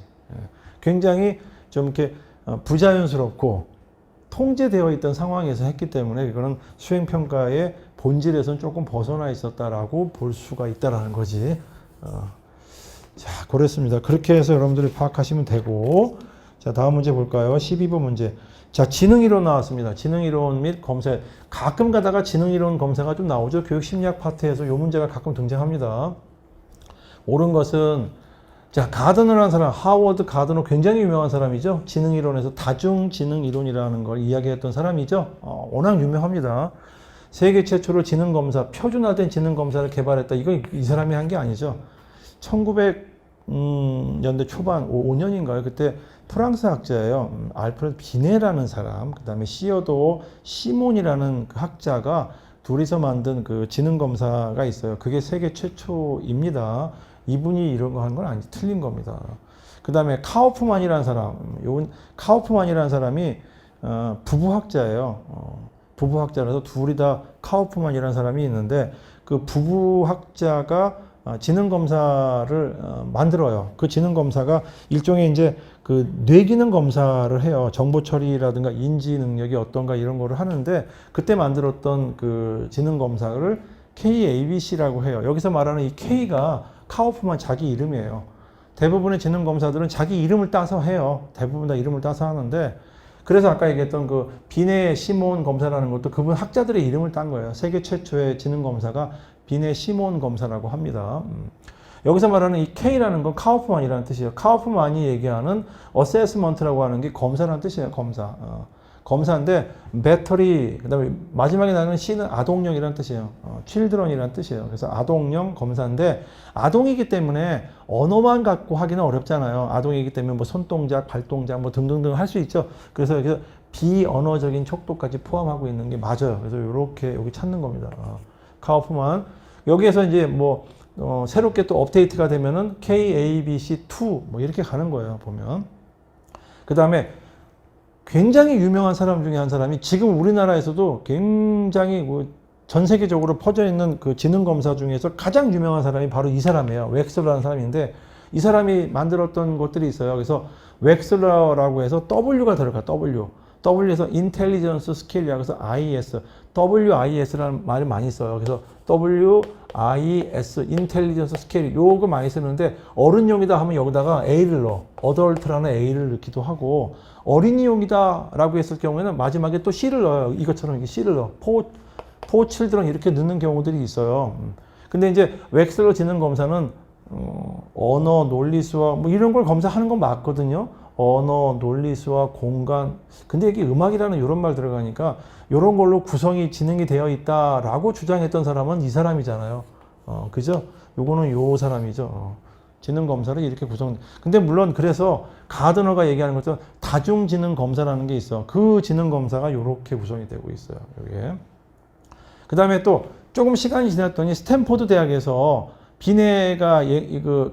굉장히 좀 이렇게 부자연스럽고 통제되어 있던 상황에서 했기 때문에 이거는 수행평가의 본질에서는 조금 벗어나 있었다라고 볼 수가 있다라는 거지. 자, 그렇습니다. 그렇게 해서 여러분들이 파악하시면 되고, 자, 다음 문제 볼까요? 12번 문제. 자, 지능이론 나왔습니다. 지능이론 및 검사. 가끔 가다가 지능이론 검사가 좀 나오죠. 교육심리학 파트에서 이 문제가 가끔 등장합니다. 옳은 것은, 자, 가드너라는 사람, 하워드 가드너 굉장히 유명한 사람이죠. 지능이론에서 다중지능이론이라는 걸 이야기했던 사람이죠. 워낙 유명합니다. 세계 최초로 지능검사, 표준화된 지능검사를 개발했다. 이거 이 사람이 한 게 아니죠. 1900년대 초반, 5년인가요? 그때 프랑스 학자예요. 알프레드 비네라는 사람, 그 다음에 시어도 시몬이라는 그 학자가 둘이서 만든 그 지능검사가 있어요. 그게 세계 최초입니다. 이분이 이런 거 한 건 아니, 틀린 겁니다. 그 다음에 카우프만이라는 사람, 카우프만이라는 사람이 부부학자예요. 부부학자라서 둘이 다 카우프만이라는 사람이 있는데 그 부부학자가 지능검사를 만들어요. 그 지능검사가 일종의 이제 그 뇌기능 검사를 해요. 정보 처리라든가 인지 능력이 어떤가 이런 거를 하는데 그때 만들었던 그 지능검사를 KABC라고 해요. 여기서 말하는 이 K가 카우프만 자기 이름이에요. 대부분의 지능검사들은 자기 이름을 따서 해요. 대부분 다 이름을 따서 하는데 그래서 아까 얘기했던 그 비네 시몬 검사라는 것도 그분 학자들의 이름을 딴 거예요. 세계 최초의 지능검사가 비네 시몬 검사라고 합니다. 여기서 말하는 이 K라는 건 카우프만이라는 뜻이에요. 카우프만이 얘기하는 어세스먼트라고 하는 게 검사라는 뜻이에요. 검사. 검사인데 배터리, 그 다음에 마지막에 나오는 C는 아동령이라는 뜻이에요. children이라는 뜻이에요. 그래서 아동령 검사인데 아동이기 때문에 언어만 갖고 하기는 어렵잖아요. 아동이기 때문에 뭐 손동작, 발동작 뭐 등등등 할 수 있죠. 그래서 여기서 비언어적인 척도까지 포함하고 있는 게 맞아요. 그래서 이렇게 여기 찾는 겁니다. 카우프만. 여기에서 이제 뭐 새롭게 또 업데이트가 되면은 KABC2 뭐 이렇게 가는 거예요. 보면. 그 다음에 굉장히 유명한 사람 중에 한 사람이 지금 우리나라에서도 굉장히 전 세계적으로 퍼져 있는 그 지능검사 중에서 가장 유명한 사람이 바로 이 사람이에요. 웩슬러라는 사람인데 이 사람이 만들었던 것들이 있어요. 그래서 웩슬러라고 해서 W가 들어가. W에서 인텔리전스 스케일이야. 그래서 IS, WIS라는 말을 많이 써요. 그래서 WIS, 인텔리전스 스케일, 요거 많이 쓰는데 어른용이다 하면 여기다가 A를 넣어. 어덜트라는 A를 넣기도 하고 어린이용이다 라고 했을 경우에는 마지막에 또 C를 넣어요. 이것처럼 이렇게 C를 넣어. for children 이렇게 넣는 경우들이 있어요. 근데 이제 웩슬러 지능 검사는 언어, 논리수와 뭐 이런 걸 검사하는 건 맞거든요. 언어, 논리수와 공간. 근데 여기 음악이라는 이런 말 들어가니까 이런 걸로 구성이 지능이 되어 있다라고 주장했던 사람은 이 사람이잖아요. 그죠? 요거는 요 사람이죠. 지능 검사를 이렇게 구성. 근데 물론 그래서 가드너가 얘기하는 것처럼 다중지능 검사라는 게 있어. 그 지능 검사가 이렇게 구성이 되고 있어요. 요게. 그 다음에 또 조금 시간이 지났더니 스탠포드 대학에서 비네가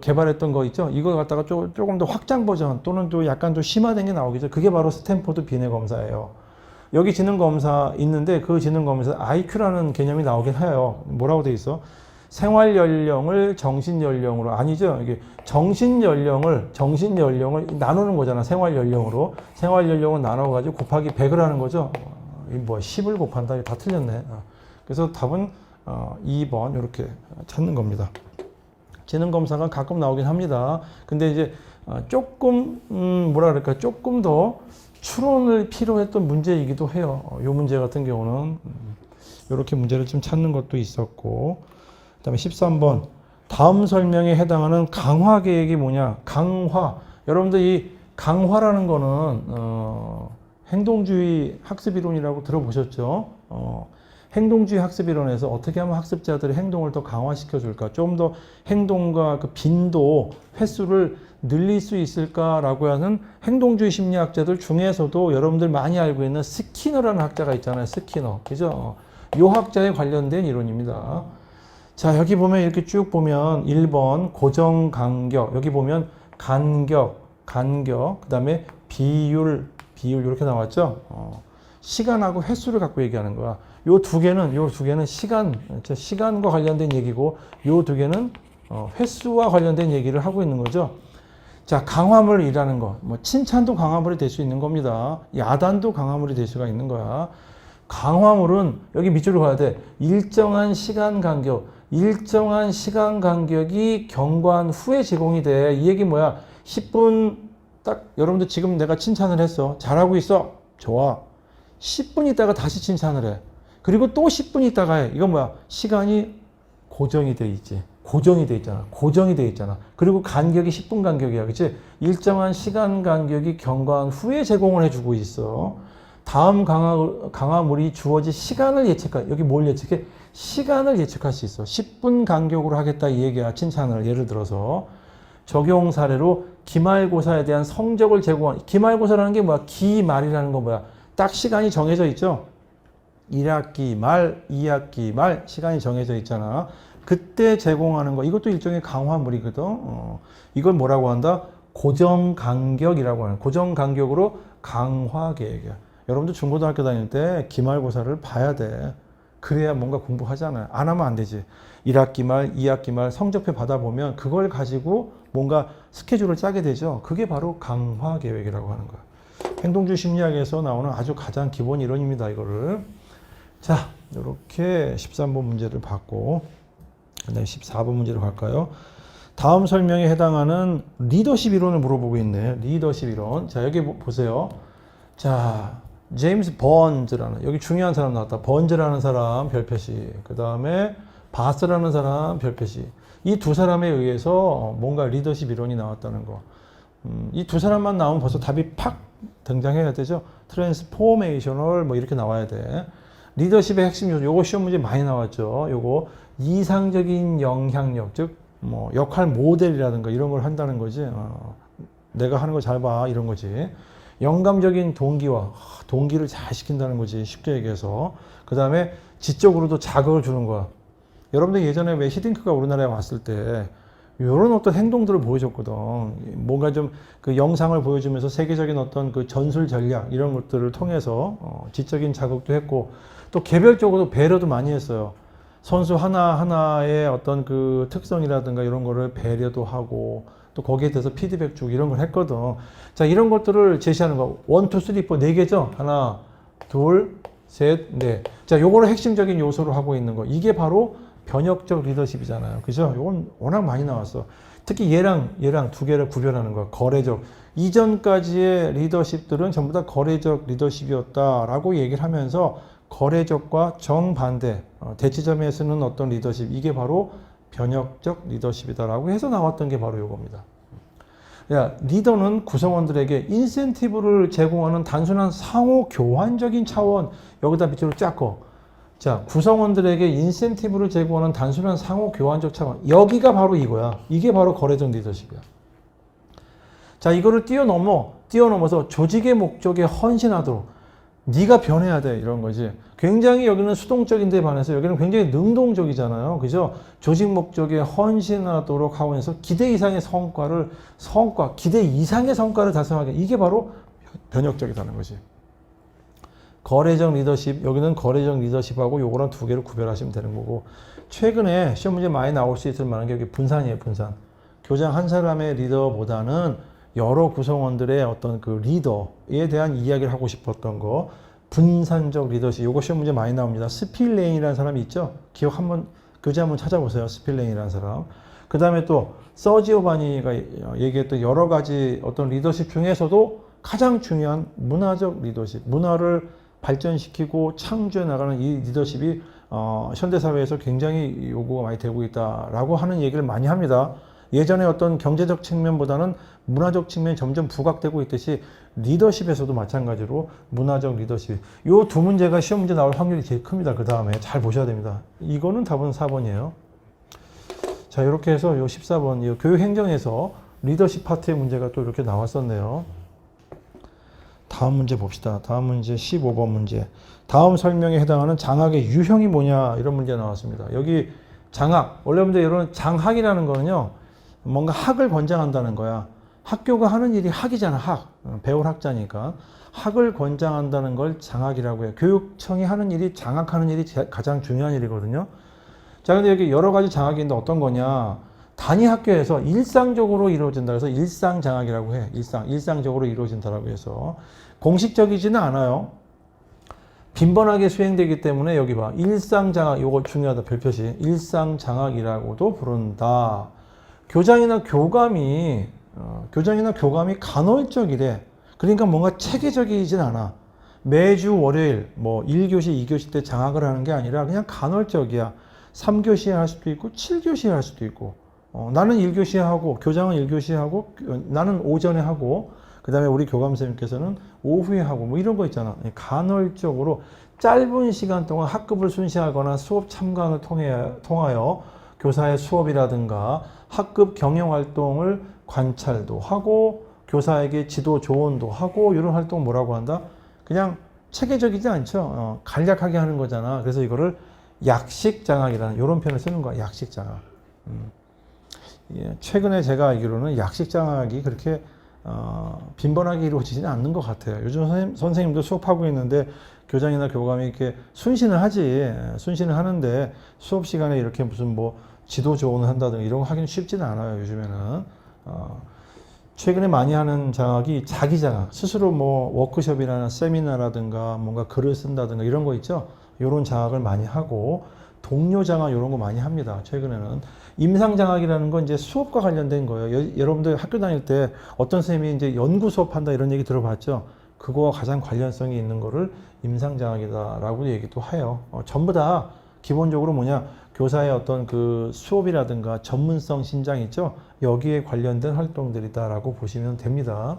개발했던 거 있죠? 이걸 갖다가 조금 더 확장 버전 또는 또 약간 좀 심화된 게 나오겠죠? 그게 바로 스탠포드 비네 검사예요. 여기 지능 검사 있는데 그 지능 검사 IQ라는 개념이 나오긴 해요. 뭐라고 돼 있어? 생활 연령을 정신 연령으로 아니죠? 이게 정신 연령을 나누는 거잖아. 생활 연령으로. 생활 연령을 나눠 가지고 곱하기 100을 하는 거죠. 뭐 10을 곱한다. 다 틀렸네. 그래서 답은 2번 이렇게 찾는 겁니다. 지능 검사가 가끔 나오긴 합니다. 근데 이제 조금 뭐라 그럴까? 조금 더 추론을 필요했던 문제이기도 해요. 이 문제 같은 경우는 이렇게 문제를 좀 찾는 것도 있었고, 그다음에 13번 다음 설명에 해당하는 강화 계획이 뭐냐? 강화. 여러분들 이 강화라는 거는 행동주의 학습이론이라고 들어보셨죠? 행동주의 학습이론에서 어떻게 하면 학습자들의 행동을 더 강화시켜 줄까? 좀 더 행동과 그 빈도, 횟수를 늘릴 수 있을까라고 하는 행동주의 심리학자들 중에서도 여러분들 많이 알고 있는 스키너라는 학자가 있잖아요. 스키너. 그죠? 요 학자에 관련된 이론입니다. 자, 여기 보면 이렇게 쭉 보면 1번 고정 간격, 여기 보면 간격, 그 다음에 비율 이렇게 나왔죠? 시간하고 횟수를 갖고 얘기하는 거야. 요 두 개는 시간과 관련된 얘기고, 요 두 개는 횟수와 관련된 얘기를 하고 있는 거죠. 자, 강화물이라는 거, 뭐 칭찬도 강화물이 될 수 있는 겁니다. 야단도 강화물이 될 수가 있는 거야. 강화물은 여기 밑줄을 봐야 돼. 일정한 시간 간격이 경과한 후에 제공이 돼. 이 얘기 뭐야? 10분 딱 여러분들 지금 내가 칭찬을 했어. 잘하고 있어. 좋아. 10분 있다가 다시 칭찬을 해. 그리고 또 10분 있다가 해. 이건 뭐야? 시간이 고정이 돼 있지. 고정이 돼 있잖아. 그리고 간격이 10분 간격이야. 그치? 일정한 시간 간격이 경과한 후에 제공을 해주고 있어. 다음 강화물이 주어질 시간을 여기 뭘 예측해? 시간을 예측할 수 있어. 10분 간격으로 하겠다 이 얘기야. 칭찬을 예를 들어서. 적용 사례로 기말고사에 대한 성적을 제공한, 기말고사라는 게 뭐야? 기말이라는 건 뭐야? 딱 시간이 정해져 있죠? 1학기 말, 2학기 말 시간이 정해져 있잖아. 그때 제공하는 거, 이것도 일종의 강화물이거든. 이걸 뭐라고 한다? 고정 간격이라고 하는, 고정 간격으로 강화 계획이야. 여러분들 중고등학교 다닐 때 기말고사를 봐야 돼. 그래야 뭔가 공부하잖아요. 안 하면 안 되지. 1학기 말, 2학기 말 성적표 받아보면 그걸 가지고 뭔가 스케줄을 짜게 되죠. 그게 바로 강화 계획이라고 하는 거야. 행동주의 심리학에서 나오는 아주 가장 기본 이론입니다. 이거를. 자, 이렇게 13번 문제를 봤고, 그 다음에 14번 문제로 갈까요? 다음 설명에 해당하는 리더십 이론을 물어보고 있네. 리더십 이론. 자, 여기 보세요. 자, 제임스 번즈라는, 여기 중요한 사람 나왔다. 번즈라는 사람 별표시. 그 다음에 바스라는 사람 별표시. 이 두 사람에 의해서 뭔가 리더십 이론이 나왔다는 거. 이 두 사람만 나오면 벌써 답이 팍 등장해야 되죠. 트랜스포메이셔널 뭐 이렇게 나와야 돼. 리더십의 핵심 요소. 요거 시험 문제 많이 나왔죠. 요거 이상적인 영향력, 즉 뭐 역할 모델이라든가 이런 걸 한다는 거지. 내가 하는 거 잘 봐 이런 거지. 영감적인 동기를 잘 시킨다는 거지. 쉽게 얘기해서. 그 다음에 지적으로도 자극을 주는 거야. 여러분들 예전에 왜 히딩크가 우리나라에 왔을 때 이런 어떤 행동들을 보여줬거든. 뭔가 좀 그 영상을 보여주면서 세계적인 어떤 그 전술 전략 이런 것들을 통해서 지적인 자극도 했고, 또 개별적으로 배려도 많이 했어요. 선수 하나하나의 어떤 그 특성이라든가 이런 거를 배려도 하고, 또 거기에 대해서 피드백 주고 이런 걸 했거든. 자, 이런 것들을 제시하는 거. 1, 2, 3, 4, 4개죠? 하나, 둘, 셋, 넷. 자, 요거를 핵심적인 요소로 하고 있는 거. 이게 바로 변혁적 리더십이잖아요. 그죠? 이건 워낙 많이 나왔어. 특히 얘랑 두 개를 구별하는 거야. 거래적. 이전까지의 리더십들은 전부 다 거래적 리더십이었다라고 얘기를 하면서 거래적과 정반대, 대치점에 쓰는 어떤 리더십, 이게 바로 변혁적 리더십이다라고 해서 나왔던 게 바로 이겁니다. 야, 리더는 구성원들에게 인센티브를 제공하는 단순한 상호 교환적인 차원, 여기다 밑으로 쫙 꺼. 자, 구성원들에게 인센티브를 제공하는 단순한 상호 교환적 차원, 여기가 바로 이거야. 이게 바로 거래적 리더십이야. 자, 이거를 뛰어넘어서 조직의 목적에 헌신하도록 네가 변해야 돼, 이런 거지. 굉장히 여기는 수동적인 데 반해서 여기는 굉장히 능동적이잖아요. 그죠? 조직 목적에 헌신하도록 하고 해서 기대 이상의 기대 이상의 성과를 달성하게. 이게 바로 변혁적이라는 거지. 거래적 리더십, 여기는 거래적 리더십하고 요거랑 두 개를 구별하시면 되는 거고, 최근에 시험 문제 많이 나올 수 있을 만한 게 여기 분산이에요, 분산. 교장 한 사람의 리더보다는 여러 구성원들의 어떤 그 리더에 대한 이야기를 하고 싶었던 거, 분산적 리더십, 요거 시험 문제 많이 나옵니다. 스필레인이라는 사람이 있죠? 기억 한번, 교재 한번 찾아보세요. 스필레인이라는 사람. 그 다음에 또 서지오바니가 얘기했던 여러 가지 어떤 리더십 중에서도 가장 중요한 문화적 리더십, 문화를 발전시키고 창조해 나가는 이 리더십이 현대사회에서 굉장히 요구가 많이 되고 있다라고 하는 얘기를 많이 합니다. 예전에 어떤 경제적 측면보다는 문화적 측면이 점점 부각되고 있듯이 리더십에서도 마찬가지로 문화적 리더십, 요 두 문제가 시험 문제 나올 확률이 제일 큽니다. 그 다음에 잘 보셔야 됩니다. 이거는 답은 4번이에요. 자, 이렇게 해서 요 14번 이 교육행정에서 리더십 파트의 문제가 또 이렇게 나왔었네요. 다음 문제 봅시다. 다음 문제 15번 문제. 다음 설명에 해당하는 장학의 유형이 뭐냐, 이런 문제 나왔습니다. 여기 장학, 원래 문제 이런 장학이라는 거는요, 뭔가 학을 권장한다는 거야. 학교가 하는 일이 학이잖아, 학. 배울 학자니까. 학을 권장한다는 걸 장학이라고 해요. 교육청이 하는 일이, 장학하는 일이 가장 중요한 일이거든요. 자, 근데 여기 여러 가지 장학이 있는데 어떤 거냐. 단위 학교에서 일상적으로 이루어진다. 그래서 일상장학이라고 해. 일상적으로 이루어진다라고 해서. 공식적이지는 않아요. 빈번하게 수행되기 때문에 여기 봐. 일상장학, 요거 중요하다. 별표시. 일상장학이라고도 부른다. 교장이나 교감이 간헐적이래. 그러니까 뭔가 체계적이진 않아. 매주 월요일, 뭐 1교시, 2교시 때 장학을 하는 게 아니라 그냥 간헐적이야. 3교시에 할 수도 있고, 7교시에 할 수도 있고. 나는 1교시에 하고, 교장은 1교시에 하고, 나는 오전에 하고, 그 다음에 우리 교감선생님께서는 오후에 하고, 뭐 이런 거 있잖아. 간헐적으로 짧은 시간 동안 학급을 순시하거나 수업 참관을 통하여 교사의 수업이라든가 학급 경영 활동을 관찰도 하고 교사에게 지도 조언도 하고, 이런 활동 뭐라고 한다? 그냥 체계적이지 않죠. 간략하게 하는 거잖아. 그래서 이거를 약식장학이라는 이런 표현을 쓰는 거야. 약식장학. 예, 최근에 제가 알기로는 약식장학이 그렇게 빈번하게 이루어지지는 않는 것 같아요. 요즘 선생님도 수업하고 있는데 교장이나 교감이 이렇게 순신을 하는데 수업 시간에 이렇게 무슨 뭐 지도 조언을 한다든가 이런 거 하기는 쉽지는 않아요. 요즘에는. 최근에 많이 하는 장학이 자기장학, 스스로 뭐 워크숍이나 세미나라든가 뭔가 글을 쓴다든가 이런 거 있죠. 이런 장학을 많이 하고, 동료 장학 이런 거 많이 합니다. 최근에는. 임상 장학이라는 건 이제 수업과 관련된 거예요. 여러분들 학교 다닐 때 어떤 선생님이 이제 연구 수업 한다 이런 얘기 들어봤죠. 그거와 가장 관련성이 있는 거를 임상 장학이다라고 얘기도 해요. 전부 다 기본적으로 뭐냐, 교사의 어떤 그 수업이라든가 전문성 신장 있죠. 여기에 관련된 활동들이다라고 보시면 됩니다.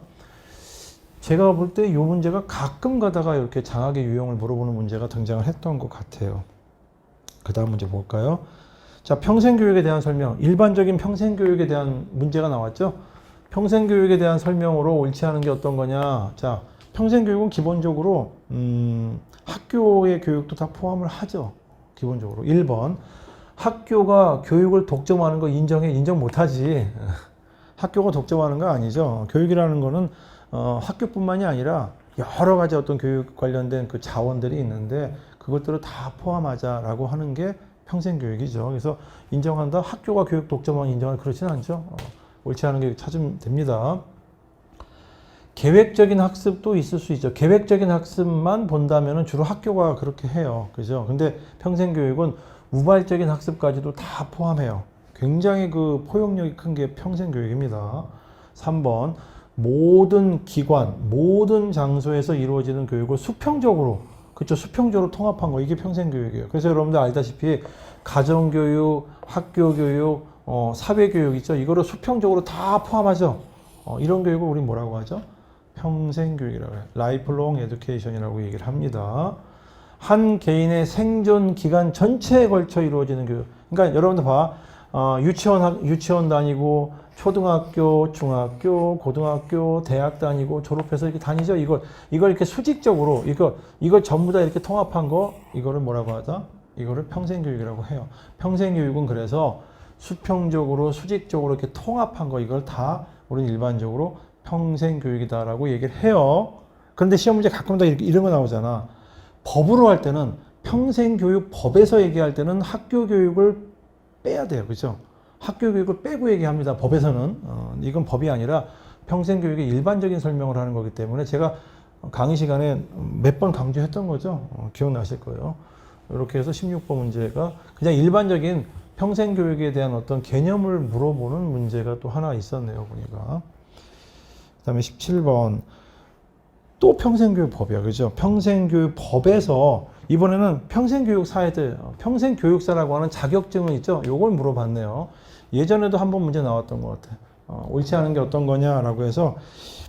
제가 볼 때 이 문제가 가끔 가다가 이렇게 장학의 유형을 물어보는 문제가 등장을 했던 것 같아요. 그 다음 문제 볼까요? 자, 평생교육에 대한 설명. 일반적인 평생교육에 대한 문제가 나왔죠. 평생교육에 대한 설명으로 옳지 않은 게 어떤 거냐. 자, 평생교육은 기본적으로 학교의 교육도 다 포함을 하죠. 기본적으로. 1번. 학교가 교육을 독점하는 거 인정 못하지. 학교가 독점하는 거 아니죠. 교육이라는 거는 학교뿐만이 아니라 여러 가지 어떤 교육 관련된 그 자원들이 있는데 그것들을 다 포함하자라고 하는 게 평생교육이죠. 그래서 인정한다. 학교가 교육 독점하는 인정을 그렇지는 않죠. 옳지 않은 게 찾으면 됩니다. 계획적인 학습도 있을 수 있죠. 계획적인 학습만 본다면 주로 학교가 그렇게 해요. 그죠? 근데 평생교육은 우발적인 학습까지도 다 포함해요. 굉장히 그 포용력이 큰 게 평생교육입니다. 3번. 모든 기관, 모든 장소에서 이루어지는 교육을 수평적으로, 그쵸. 수평적으로 통합한 거. 이게 평생교육이에요. 그래서 여러분들 알다시피 가정교육, 학교교육, 사회교육 있죠. 이거를 수평적으로 다 포함하죠. 이런 교육을 우리 뭐라고 하죠? 평생교육이라고 해요. 라이프롱 에듀케이션이라고 얘기를 합니다. 한 개인의 생존 기간 전체에 걸쳐 이루어지는 교육. 그러니까 여러분들 봐. 유치원 다니고, 초등학교, 중학교, 고등학교, 대학 다니고, 졸업해서 이렇게 다니죠. 이걸 이렇게 수직적으로, 이거 전부 다 이렇게 통합한 거, 이거를 뭐라고 하자? 이거를 평생교육이라고 해요. 평생교육은 그래서 수평적으로, 수직적으로 이렇게 통합한 거, 이걸 다 우리는 일반적으로 평생교육이다라고 얘기를 해요. 그런데 시험 문제 가끔 다 이런 거 나오잖아. 법으로 할 때는 평생교육 법에서 얘기할 때는 학교 교육을 빼야 돼요. 그죠? 학교 교육을 빼고 얘기합니다. 법에서는. 이건 법이 아니라 평생교육의 일반적인 설명을 하는 거기 때문에 제가 강의 시간에 몇 번 강조했던 거죠. 기억나실 거예요. 이렇게 해서 16번 문제가 그냥 일반적인 평생교육에 대한 어떤 개념을 물어보는 문제가 또 하나 있었네요. 보니까. 그 다음에 17번. 또 평생교육법이야. 그죠? 평생교육법에서 이번에는 평생교육사애들, 평생교육사라고 하는 자격증은 있죠? 요걸 물어봤네요. 예전에도 한 번 문제 나왔던 것 같아. 옳지 않은 게 어떤 거냐라고 해서,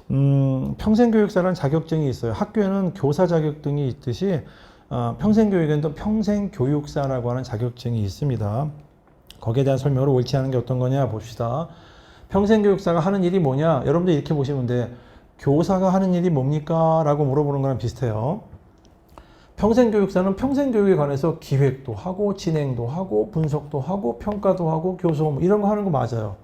평생교육사라는 자격증이 있어요. 학교에는 교사 자격증이 있듯이, 평생교육에는 또 평생교육사라고 하는 자격증이 있습니다. 거기에 대한 설명으로 옳지 않은 게 어떤 거냐 봅시다. 평생교육사가 하는 일이 뭐냐? 여러분들 이렇게 보시면 돼. 교사가 하는 일이 뭡니까? 라고 물어보는 거랑 비슷해요. 평생교육사는 평생교육에 관해서 기획도 하고 진행도 하고 분석도 하고 평가도 하고 교수업 이런 거 하는 거 맞아요.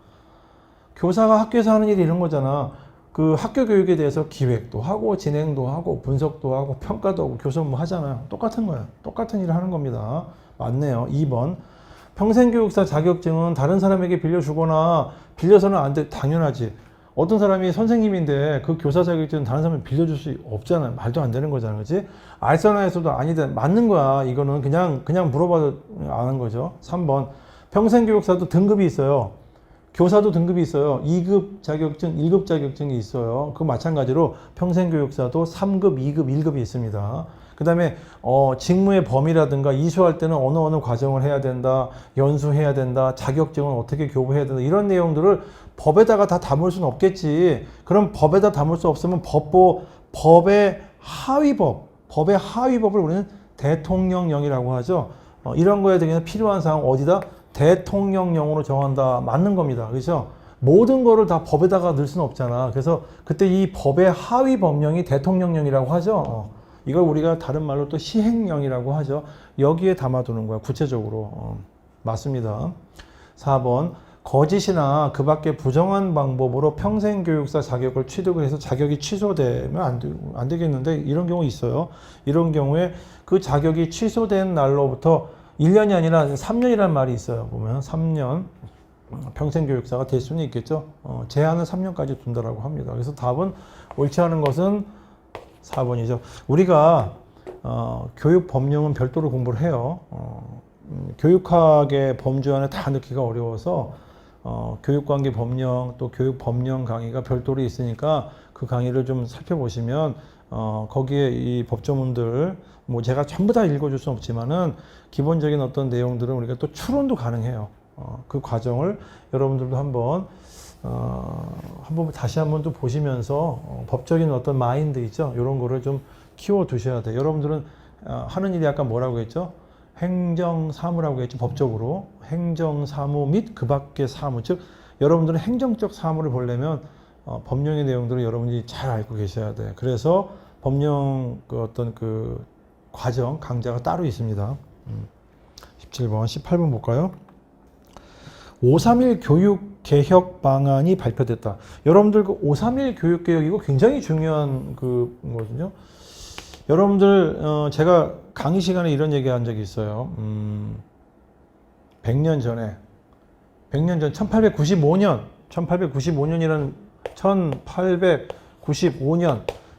교사가 학교에서 하는 일이 이런 거잖아. 그 학교 교육에 대해서 기획도 하고 진행도 하고 분석도 하고 평가도 하고 교수업 하잖아요. 똑같은 거야. 똑같은 일을 하는 겁니다. 맞네요. 2번. 평생교육사 자격증은 다른 사람에게 빌려주거나 빌려서는 안 돼. 당연하지. 어떤 사람이 선생님인데 그 교사 자격증은 다른 사람이 빌려줄 수 없잖아요. 말도 안 되는 거잖아요. 그치? 알선화에서도 아니다. 맞는 거야. 이거는 그냥 물어봐도 아는 거죠. 3번. 평생교육사도 등급이 있어요. 교사도 등급이 있어요. 2급 자격증, 1급 자격증이 있어요. 그 마찬가지로 평생교육사도 3급, 2급, 1급이 있습니다. 그 다음에 직무의 범위라든가 이수할 때는 어느 과정을 해야 된다, 연수해야 된다, 자격증은 어떻게 교부해야 된다 이런 내용들을 법에다가 다 담을 수는 없겠지. 그럼 법에다 담을 수 없으면 법의 하위법을 우리는 대통령령이라고 하죠. 이런 거에 대해 필요한 사항 어디다? 대통령령으로 정한다. 맞는 겁니다. 그렇죠? 모든 거를 다 법에다가 넣을 수는 없잖아. 그래서 그때 이 법의 하위 법령이 대통령령이라고 하죠. 이걸 우리가 다른 말로 또 시행령이라고 하죠. 여기에 담아두는 거야. 구체적으로. 맞습니다. 4번. 거짓이나 그 밖에 부정한 방법으로 평생교육사 자격을 취득을 해서 자격이 취소되면 안 되겠는데 이런 경우 있어요. 이런 경우에 그 자격이 취소된 날로부터 1년이 아니라 3년이라는 말이 있어요. 보면 3년 평생교육사가 될 수는 있겠죠. 제한은 3년까지 둔다라고 합니다. 그래서 답은 옳지 않은 것은 4번이죠. 우리가 교육 법령은 별도로 공부를 해요. 교육학의 범주 안에 다 넣기가 어려워서 교육관계 법령 또 교육 법령 강의가 별도로 있으니까 그 강의를 좀 살펴보시면 거기에 이 법조문들 뭐 제가 전부 다 읽어줄 수는 없지만은 기본적인 어떤 내용들은 우리가 또 추론도 가능해요. 그 과정을 여러분들도 한번 다시 한번 또 보시면서 법적인 어떤 마인드 있죠? 이런 거를 좀 키워 두셔야 돼요. 여러분들은 하는 일이 아까 뭐라고 했죠? 행정사무라고 했죠. 법적으로 행정사무 및 그 밖의 사무, 즉 여러분들은 행정적 사무를 보려면 법령의 내용들을 여러분이 잘 알고 계셔야 돼요. 그래서 법령 그 어떤 그 과정 강좌가 따로 있습니다. 17번, 18번 볼까요? 5.3.1 교육개혁 방안이 발표됐다. 여러분들 그 5.3.1 교육개혁 이거 굉장히 중요한 거거든요. 여러분들 제가 강의 시간에 이런 얘기 한 적이 있어요. 100년 전 1895년이라는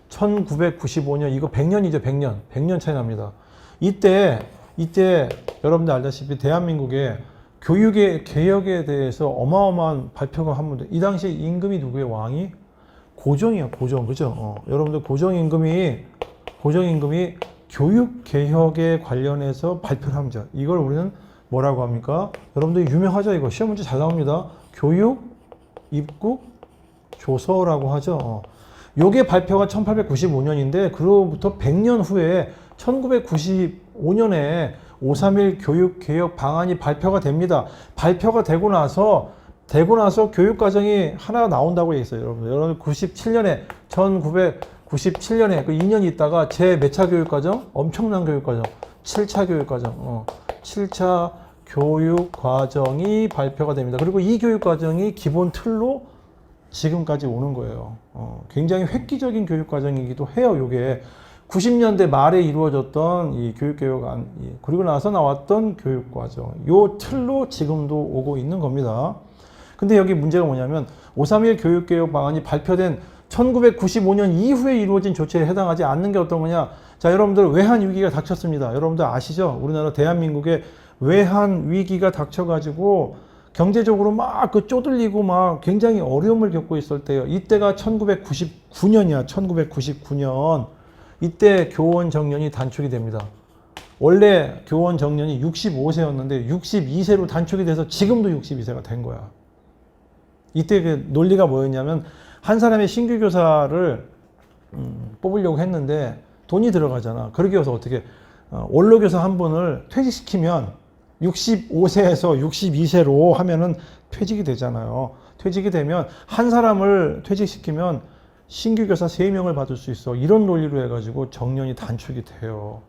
1995년 이거 100년이죠. 100년 차이 납니다. 이때 여러분들 알다시피 대한민국에 교육의 개혁에 대해서 어마어마한 발표가 한번 이 당시에 임금이 누구예요? 왕이? 고종이요. 고종. 그죠? 여러분들 고종임금이 교육개혁에 관련해서 발표를 합니다. 이걸 우리는 뭐라고 합니까? 여러분들 유명하죠? 이거 시험 문제 잘 나옵니다. 교육, 입국, 조서라고 하죠. 요게 발표가 1895년인데 그로부터 100년 후에 1995년에 5.3일 교육개혁 방안이 발표가 됩니다. 발표가 되고 나서 교육과정이 하나 나온다고 했어요. 여러분 97년에 1997년에 그 2년 있다가 제 몇 차 교육과정? 엄청난 교육과정. 7차 교육과정. 7차 교육과정이 발표가 됩니다. 그리고 이 교육과정이 기본 틀로 지금까지 오는 거예요. 굉장히 획기적인 교육과정이기도 해요. 요게 90년대 말에 이루어졌던 이 교육개혁안, 그리고 나서 나왔던 교육과정, 요 틀로 지금도 오고 있는 겁니다. 근데 여기 문제가 뭐냐면 5.3일 교육개혁 방안이 발표된 1995년 이후에 이루어진 조치에 해당하지 않는 게 어떤 거냐. 자, 여러분들 외환 위기가 닥쳤습니다. 여러분들 아시죠? 우리나라 대한민국에 외환 위기가 닥쳐가지고 경제적으로 막 그 쪼들리고 막 굉장히 어려움을 겪고 있을 때요. 이때가 1999년이야. 1999년. 이때 교원 정년이 단축이 됩니다. 원래 교원 정년이 65세였는데 62세로 단축이 돼서 지금도 62세가 된 거야. 이때 그 논리가 뭐였냐면 한 사람의 신규 교사를 뽑으려고 했는데 돈이 들어가잖아. 그러기 위해서 어떻게 원로 교사 한 분을 퇴직시키면 65세에서 62세로 하면은 퇴직이 되잖아요. 퇴직이 되면 한 사람을 퇴직시키면 신규 교사 3명을 받을 수 있어. 이런 논리로 해가지고 정년이 단축이 돼요.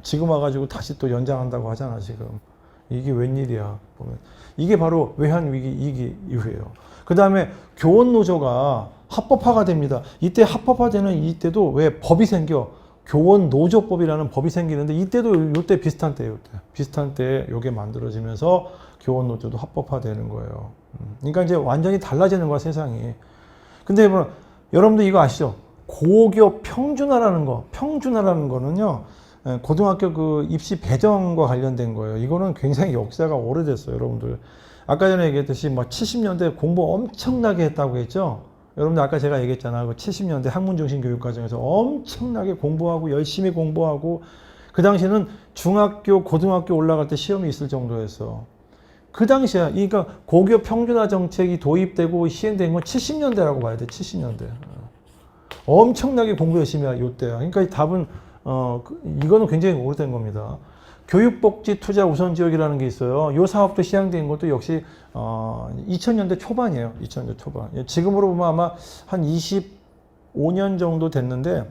지금 와가지고 다시 또 연장한다고 하잖아, 지금. 이게 웬일이야, 보면. 이게 바로 외환위기 이후예요. 그 다음에 교원노조가 합법화가 됩니다. 이때 합법화되는 이때도 왜 법이 생겨? 교원노조법이라는 법이 생기는데 이때도 요때 비슷한 때예요. 비슷한 때에 요게 만들어지면서 교원노조도 합법화되는 거예요. 그러니까 이제 완전히 달라지는 거야, 세상이. 근데 뭐 여러분들 이거 아시죠? 고교 평준화라는 거는요, 고등학교 그 입시 배정과 관련된 거예요. 이거는 굉장히 역사가 오래됐어요, 여러분들. 아까 전에 얘기했듯이 뭐 70년대 공부 엄청나게 했다고 했죠? 여러분들 아까 제가 얘기했잖아. 그 70년대 학문중심 교육과정에서 엄청나게 공부하고 열심히 공부하고 그 당시에는 중학교, 고등학교 올라갈 때 시험이 있을 정도였어. 그 당시에, 그러니까 고교 평준화 정책이 도입되고 시행된 건 70년대라고 봐야 돼. 70년대. 엄청나게 공부 열심히 할 요때야. 그러니까 이 답은 이거는 굉장히 오래된 겁니다. 교육복지 투자 우선 지역이라는 게 있어요. 요 사업도 시행된 것도 역시 2000년대 초반이에요. 2000년대 초반. 지금으로 보면 아마 한 25년 정도 됐는데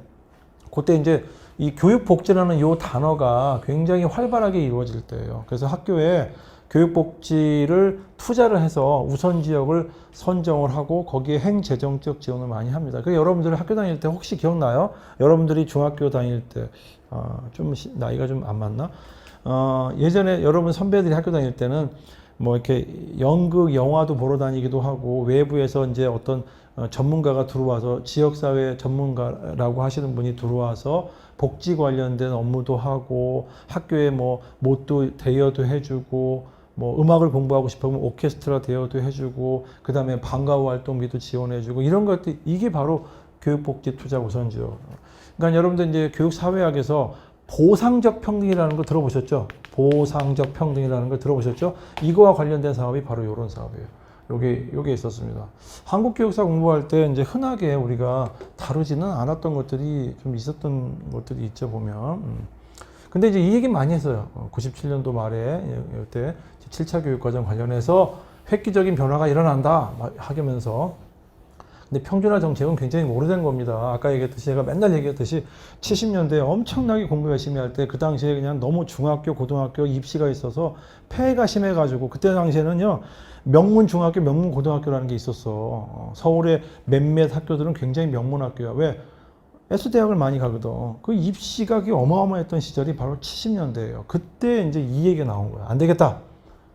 그때 이제 이 교육복지라는 요 단어가 굉장히 활발하게 이루어질 때예요. 그래서 학교에 교육복지를 투자를 해서 우선 지역을 선정을 하고 거기에 행재정적 지원을 많이 합니다. 그 여러분들이 학교 다닐 때 혹시 기억나요? 여러분들이 중학교 다닐 때 좀 나이가 좀 안 맞나? 예전에 여러분 선배들이 학교 다닐 때는 뭐 이렇게 연극, 영화도 보러 다니기도 하고 외부에서 이제 어떤 전문가가 들어와서 지역사회 전문가라고 하시는 분이 들어와서 복지 관련된 업무도 하고 학교에 뭐 못도 대여도 해주고 뭐 음악을 공부하고 싶으면 오케스트라 대여도 해주고 그 다음에 방과후 활동비도 지원해주고 이런 것들 이게 바로 교육복지 투자 우선지요. 그러니까 여러분들 이제 교육사회학에서 보상적 평등이라는 거 들어보셨죠? 보상적 평등이라는 걸 들어보셨죠? 이거와 관련된 사업이 바로 이런 사업이에요. 요게 있었습니다. 한국 교육사 공부할 때 이제 흔하게 우리가 다루지는 않았던 것들이 좀 있었던 것들이 있죠, 보면. 근데 이제 이 얘기 많이 했어요. 97년도 말에 이때 7차 교육과정 관련해서 획기적인 변화가 일어난다 하면서. 근데 평준화 정책은 굉장히 오래된 겁니다. 아까 얘기했듯이 제가 맨날 얘기했듯이 70년대에 엄청나게 공부 열심히 할 때 그 당시에 그냥 너무 중학교, 고등학교 입시가 있어서 폐해가 심해가지고 그때 당시에는요 명문 중학교, 명문 고등학교라는 게 있었어. 서울의 몇몇 학교들은 굉장히 명문 학교야. 왜? S대학을 많이 가거든. 그 입시가 어마어마했던 시절이 바로 70년대예요. 그때 이제 이 얘기가 나온 거야. 안 되겠다.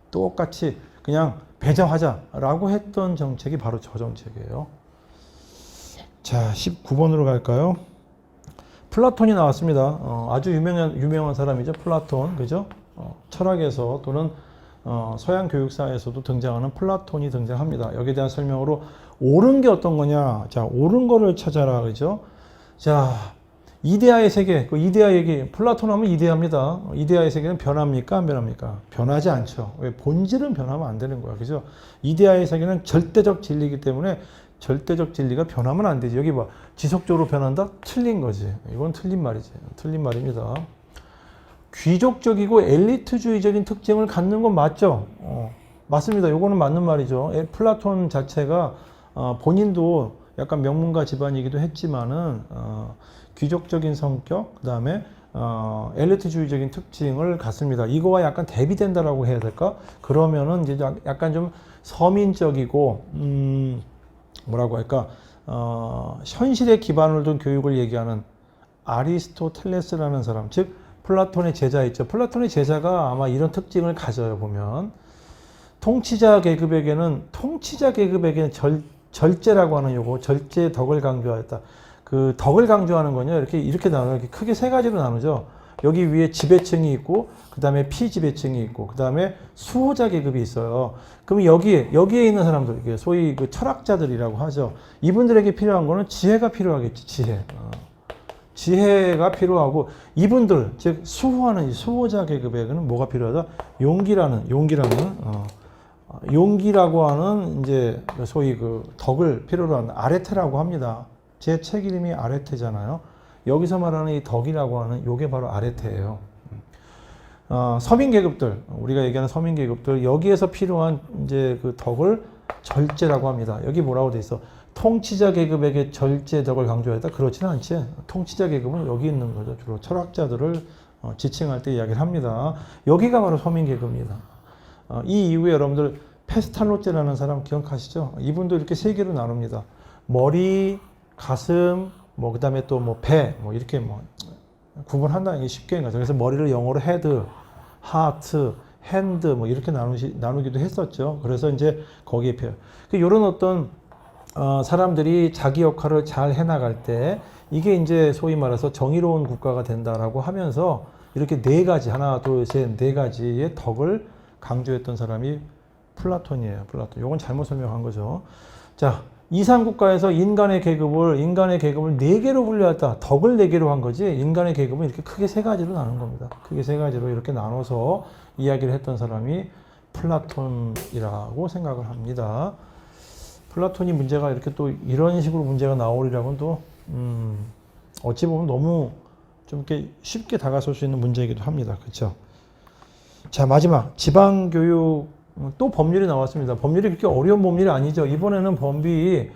똑같이 그냥 배정하자라고 했던 정책이 바로 저 정책이에요. 자, 19번으로 갈까요? 플라톤이 나왔습니다. 아주 유명한 사람이죠. 플라톤. 그죠? 철학에서 또는 서양 교육사에서도 등장하는 플라톤이 등장합니다. 여기에 대한 설명으로 옳은 게 어떤 거냐? 자, 옳은 거를 찾아라. 그죠? 자, 이데아의 세계, 그 이데아 얘기, 플라톤 하면 이데아입니다. 이데아의 세계는 변합니까? 안 변합니까? 변하지 않죠. 왜? 본질은 변하면 안 되는 거야. 그죠? 이데아의 세계는 절대적 진리이기 때문에 절대적 진리가 변하면 안 되지. 여기 봐. 지속적으로 변한다? 틀린 거지. 이건 틀린 말이지. 틀린 말입니다. 귀족적이고 엘리트주의적인 특징을 갖는 건 맞죠? 맞습니다. 요거는 맞는 말이죠. 플라톤 자체가 본인도 약간 명문가 집안이기도 했지만은 귀족적인 성격, 그 다음에 엘리트주의적인 특징을 갖습니다. 이거와 약간 대비된다라고 해야 될까? 그러면은 이제 약간 좀 서민적이고 뭐라고 할까? 현실에 기반을 둔 교육을 얘기하는 아리스토텔레스라는 사람, 즉 플라톤의 제자 있죠. 플라톤의 제자가 아마 이런 특징을 가져요. 보면 통치자 계급에게는 절제라고 하는 요거, 절제 덕을 강조하였다. 그 덕을 강조하는 거냐 이렇게 나눠요. 이렇게 크게 세 가지로 나누죠. 여기 위에 지배층이 있고, 그 다음에 피지배층이 있고, 그 다음에 수호자 계급이 있어요. 그럼 여기에 있는 사람들, 소위 그 철학자들이라고 하죠. 이분들에게 필요한 거는 지혜가 필요하겠지. 지혜가 필요하고, 이분들 즉 수호하는 이 수호자 계급에게는 뭐가 필요하다? 용기라고 하는 이제 소위 그 덕을 필요로 하는 아레테라고 합니다. 제 책 이름이 아레테잖아요. 여기서 말하는 이 덕이라고 하는 요게 바로 아레테예요. 서민 계급들, 우리가 얘기하는 서민 계급들, 여기에서 필요한 이제 그 덕을 절제라고 합니다. 여기 뭐라고 돼 있어? 통치자 계급에게 절제 덕을 강조했다? 그렇지는 않지. 통치자 계급은 여기 있는 거죠. 주로 철학자들을 지칭할 때 이야기를 합니다. 여기가 바로 서민 계급입니다. 이 이후에 여러분들 페스탈로제라는 사람 기억하시죠? 이분도 이렇게 세 개로 나눕니다. 머리, 가슴, 그 다음에 또 배, 이렇게 구분한다는 게 쉽게 가죠. 그래서 머리를 영어로 헤드, 하트, 핸드, 이렇게 나누기도 했었죠. 그래서 이제 거기에 이런 어떤, 사람들이 자기 역할을 잘 해나갈 때, 이게 이제 소위 말해서 정의로운 국가가 된다라고 하면서 이렇게 네 가지, 하나, 둘, 셋, 네 가지의 덕을 강조했던 사람이 플라톤이에요. 플라톤. 요건 잘못 설명한 거죠. 자, 이상국가에서 인간의 계급을 네 개로 분류했다. 덕을 네 개로 한 거지. 인간의 계급은 이렇게 크게 세 가지로 나눈 겁니다. 크게 세 가지로 이렇게 나눠서 이야기를 했던 사람이 플라톤이라고 생각을 합니다. 플라톤이 문제가 이렇게 또 이런 식으로 문제가 나오리라고는 또 어찌 보면 너무 좀 이렇게 쉽게 다가설 수 있는 문제이기도 합니다. 그렇죠? 자, 마지막 지방교육, 또 법률이 나왔습니다. 법률이 그렇게 어려운 법률이 아니죠. 이번에는 법이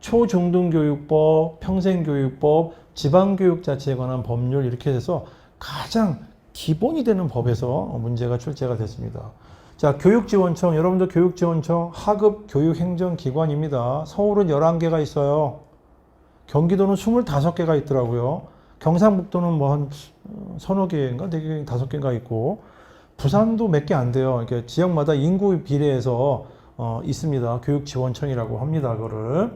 초중등교육법, 평생교육법, 지방교육 자체에 관한 법률 이렇게 해서 가장 기본이 되는 법에서 문제가 출제가 됐습니다. 자, 교육지원청, 여러분들 교육지원청 하급 교육행정기관입니다. 서울은 11개가 있어요. 경기도는 25개가 있더라고요. 경상북도는 한 서너 개인가 4개, 5개가 있고, 부산도 몇 개 안 돼요. 이렇게 지역마다 인구 비례해서 있습니다. 교육지원청이라고 합니다. 그거를.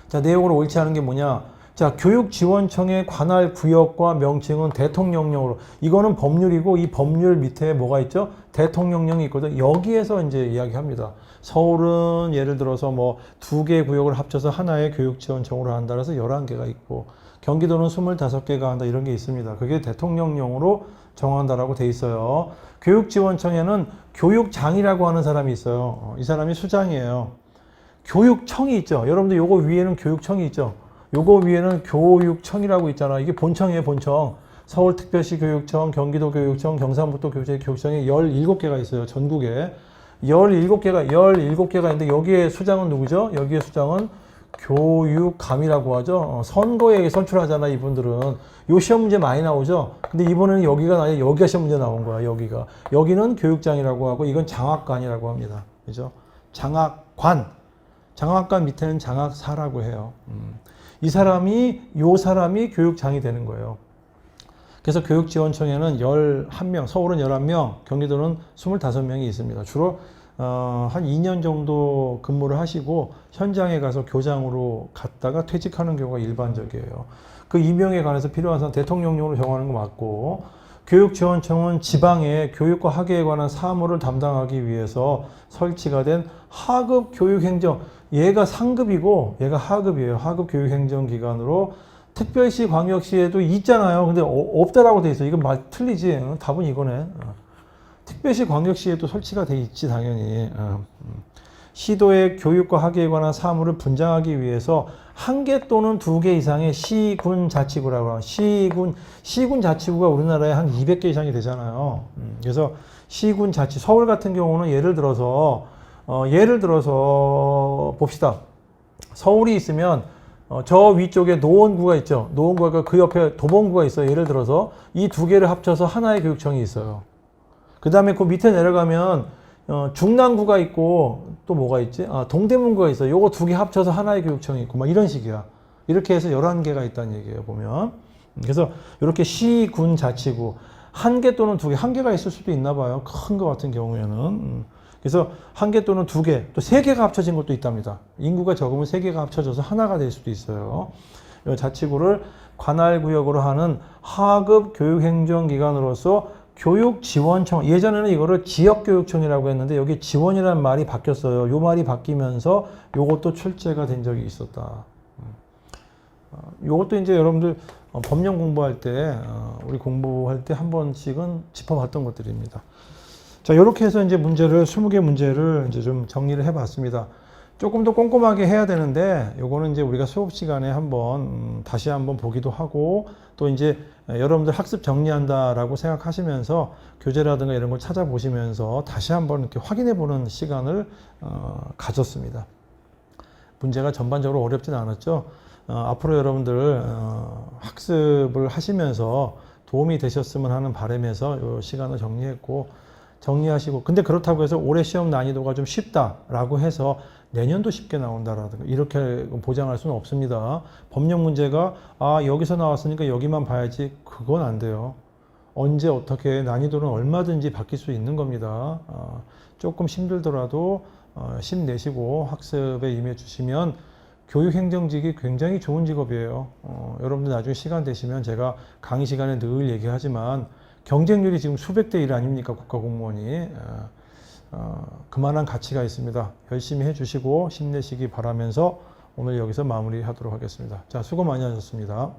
자, 내용으로 옳지 않은 게 뭐냐? 자, 교육지원청의 관할 구역과 명칭은 대통령령으로. 이거는 법률이고 이 법률 밑에 뭐가 있죠? 대통령령이 있거든. 여기에서 이제 이야기합니다. 서울은 예를 들어서 2개 구역을 합쳐서 하나의 교육지원청으로 한다. 그래서 11개가 있고, 경기도는 25개가 한다. 이런 게 있습니다. 그게 대통령령으로 정한다라고 돼 있어요. 교육지원청에는 교육장이라고 하는 사람이 있어요. 이 사람이 수장이에요. 교육청이 있죠. 여러분들 요거 위에는 교육청이 있죠. 요거 위에는 교육청이라고 있잖아. 이게 본청이에요, 본청. 서울특별시 교육청, 경기도 교육청, 경상북도 교육청이 17개가 있어요. 전국에. 17개가 있는데 여기에 수장은 누구죠? 여기에 수장은 교육감이라고 하죠. 선거에 선출하잖아, 이분들은. 요 시험 문제 많이 나오죠. 근데 이번에는 여기가 아니라 여기가 시험 문제 나온 거야, 여기가. 여기는 교육장이라고 하고, 이건 장학관이라고 합니다. 그죠? 장학관 밑에는 장학사라고 해요. 요 사람이 교육장이 되는 거예요. 그래서 교육지원청에는 11명, 서울은 11명, 경기도는 25명이 있습니다. 주로 한 2년 정도 근무를 하시고 현장에 가서 교장으로 갔다가 퇴직하는 경우가 일반적이에요. 그 임명에 관해서 필요한 사람 대통령령으로 정하는 거 맞고, 교육지원청은 지방의 교육과 학예에 관한 사무를 담당하기 위해서 설치가 된 하급 교육행정, 얘가 상급이고 얘가 하급이에요. 하급 교육행정기관으로 특별시, 광역시에도 있잖아요. 근데 없다라고 돼 있어. 이건 말 틀리지. 답은 이거네. 특별시, 광역시에도 설치가 돼 있지, 당연히. 시도의 교육과 학예에 관한 사무를 분장하기 위해서 1개 또는 2개 이상의 시군 자치구라고 하고, 시군 자치구가 우리나라에 한 200개 이상이 되잖아요. 그래서 시군 자치, 서울 같은 경우는 예를 들어서 봅시다. 서울이 있으면 저 위쪽에 노원구가 있죠. 노원구가 그 옆에 도봉구가 있어요. 예를 들어서 이 2개를 합쳐서 하나의 교육청이 있어요. 그 다음에 그 밑에 내려가면 중랑구가 있고 또 뭐가 있지? 동대문구가 있어요. 요거 2개 합쳐서 하나의 교육청이 있고 막 이런 식이야. 이렇게 해서 11개가 있다는 얘기예요. 보면. 그래서 이렇게 시, 군, 자치구 1개 또는 2개, 1개가 있을 수도 있나 봐요. 큰 거 같은 경우에는. 그래서 1개 또는 2개, 또 3개가 합쳐진 것도 있답니다. 인구가 적으면 3개가 합쳐져서 하나가 될 수도 있어요. 이 자치구를 관할구역으로 하는 하급 교육행정기관으로서 교육지원청, 예전에는 이거를 지역교육청이라고 했는데 여기 지원이라는 말이 바뀌었어요. 요 말이 바뀌면서 요것도 출제가 된 적이 있었다. 요것도 이제 여러분들 법령 공부할 때, 우리 공부할 때 한 번씩은 짚어봤던 것들입니다. 자, 이렇게 해서 이제 문제를, 20개 문제를 이제 좀 정리를 해봤습니다. 조금 더 꼼꼼하게 해야 되는데, 요거는 이제 우리가 수업 시간에 다시 한번 보기도 하고, 또 이제 여러분들 학습 정리한다라고 생각하시면서 교재라든가 이런 걸 찾아보시면서 다시 한번 이렇게 확인해 보는 시간을 가졌습니다. 문제가 전반적으로 어렵진 않았죠. 앞으로 여러분들 학습을 하시면서 도움이 되셨으면 하는 바람에서 이 시간을 정리하시고, 근데 그렇다고 해서 올해 시험 난이도가 좀 쉽다라고 해서 내년도 쉽게 나온다라든가 이렇게 보장할 수는 없습니다. 법령 문제가 여기서 나왔으니까 여기만 봐야지, 그건 안 돼요. 언제 어떻게 난이도는 얼마든지 바뀔 수 있는 겁니다. 조금 힘들더라도 힘내시고 학습에 임해 주시면 교육행정직이 굉장히 좋은 직업이에요. 여러분들 나중에 시간 되시면 제가 강의 시간에 늘 얘기하지만 경쟁률이 지금 수백 대 1 아닙니까? 국가공무원이. 그만한 가치가 있습니다. 열심히 해주시고 힘내시기 바라면서 오늘 여기서 마무리하도록 하겠습니다. 자, 수고 많이 하셨습니다.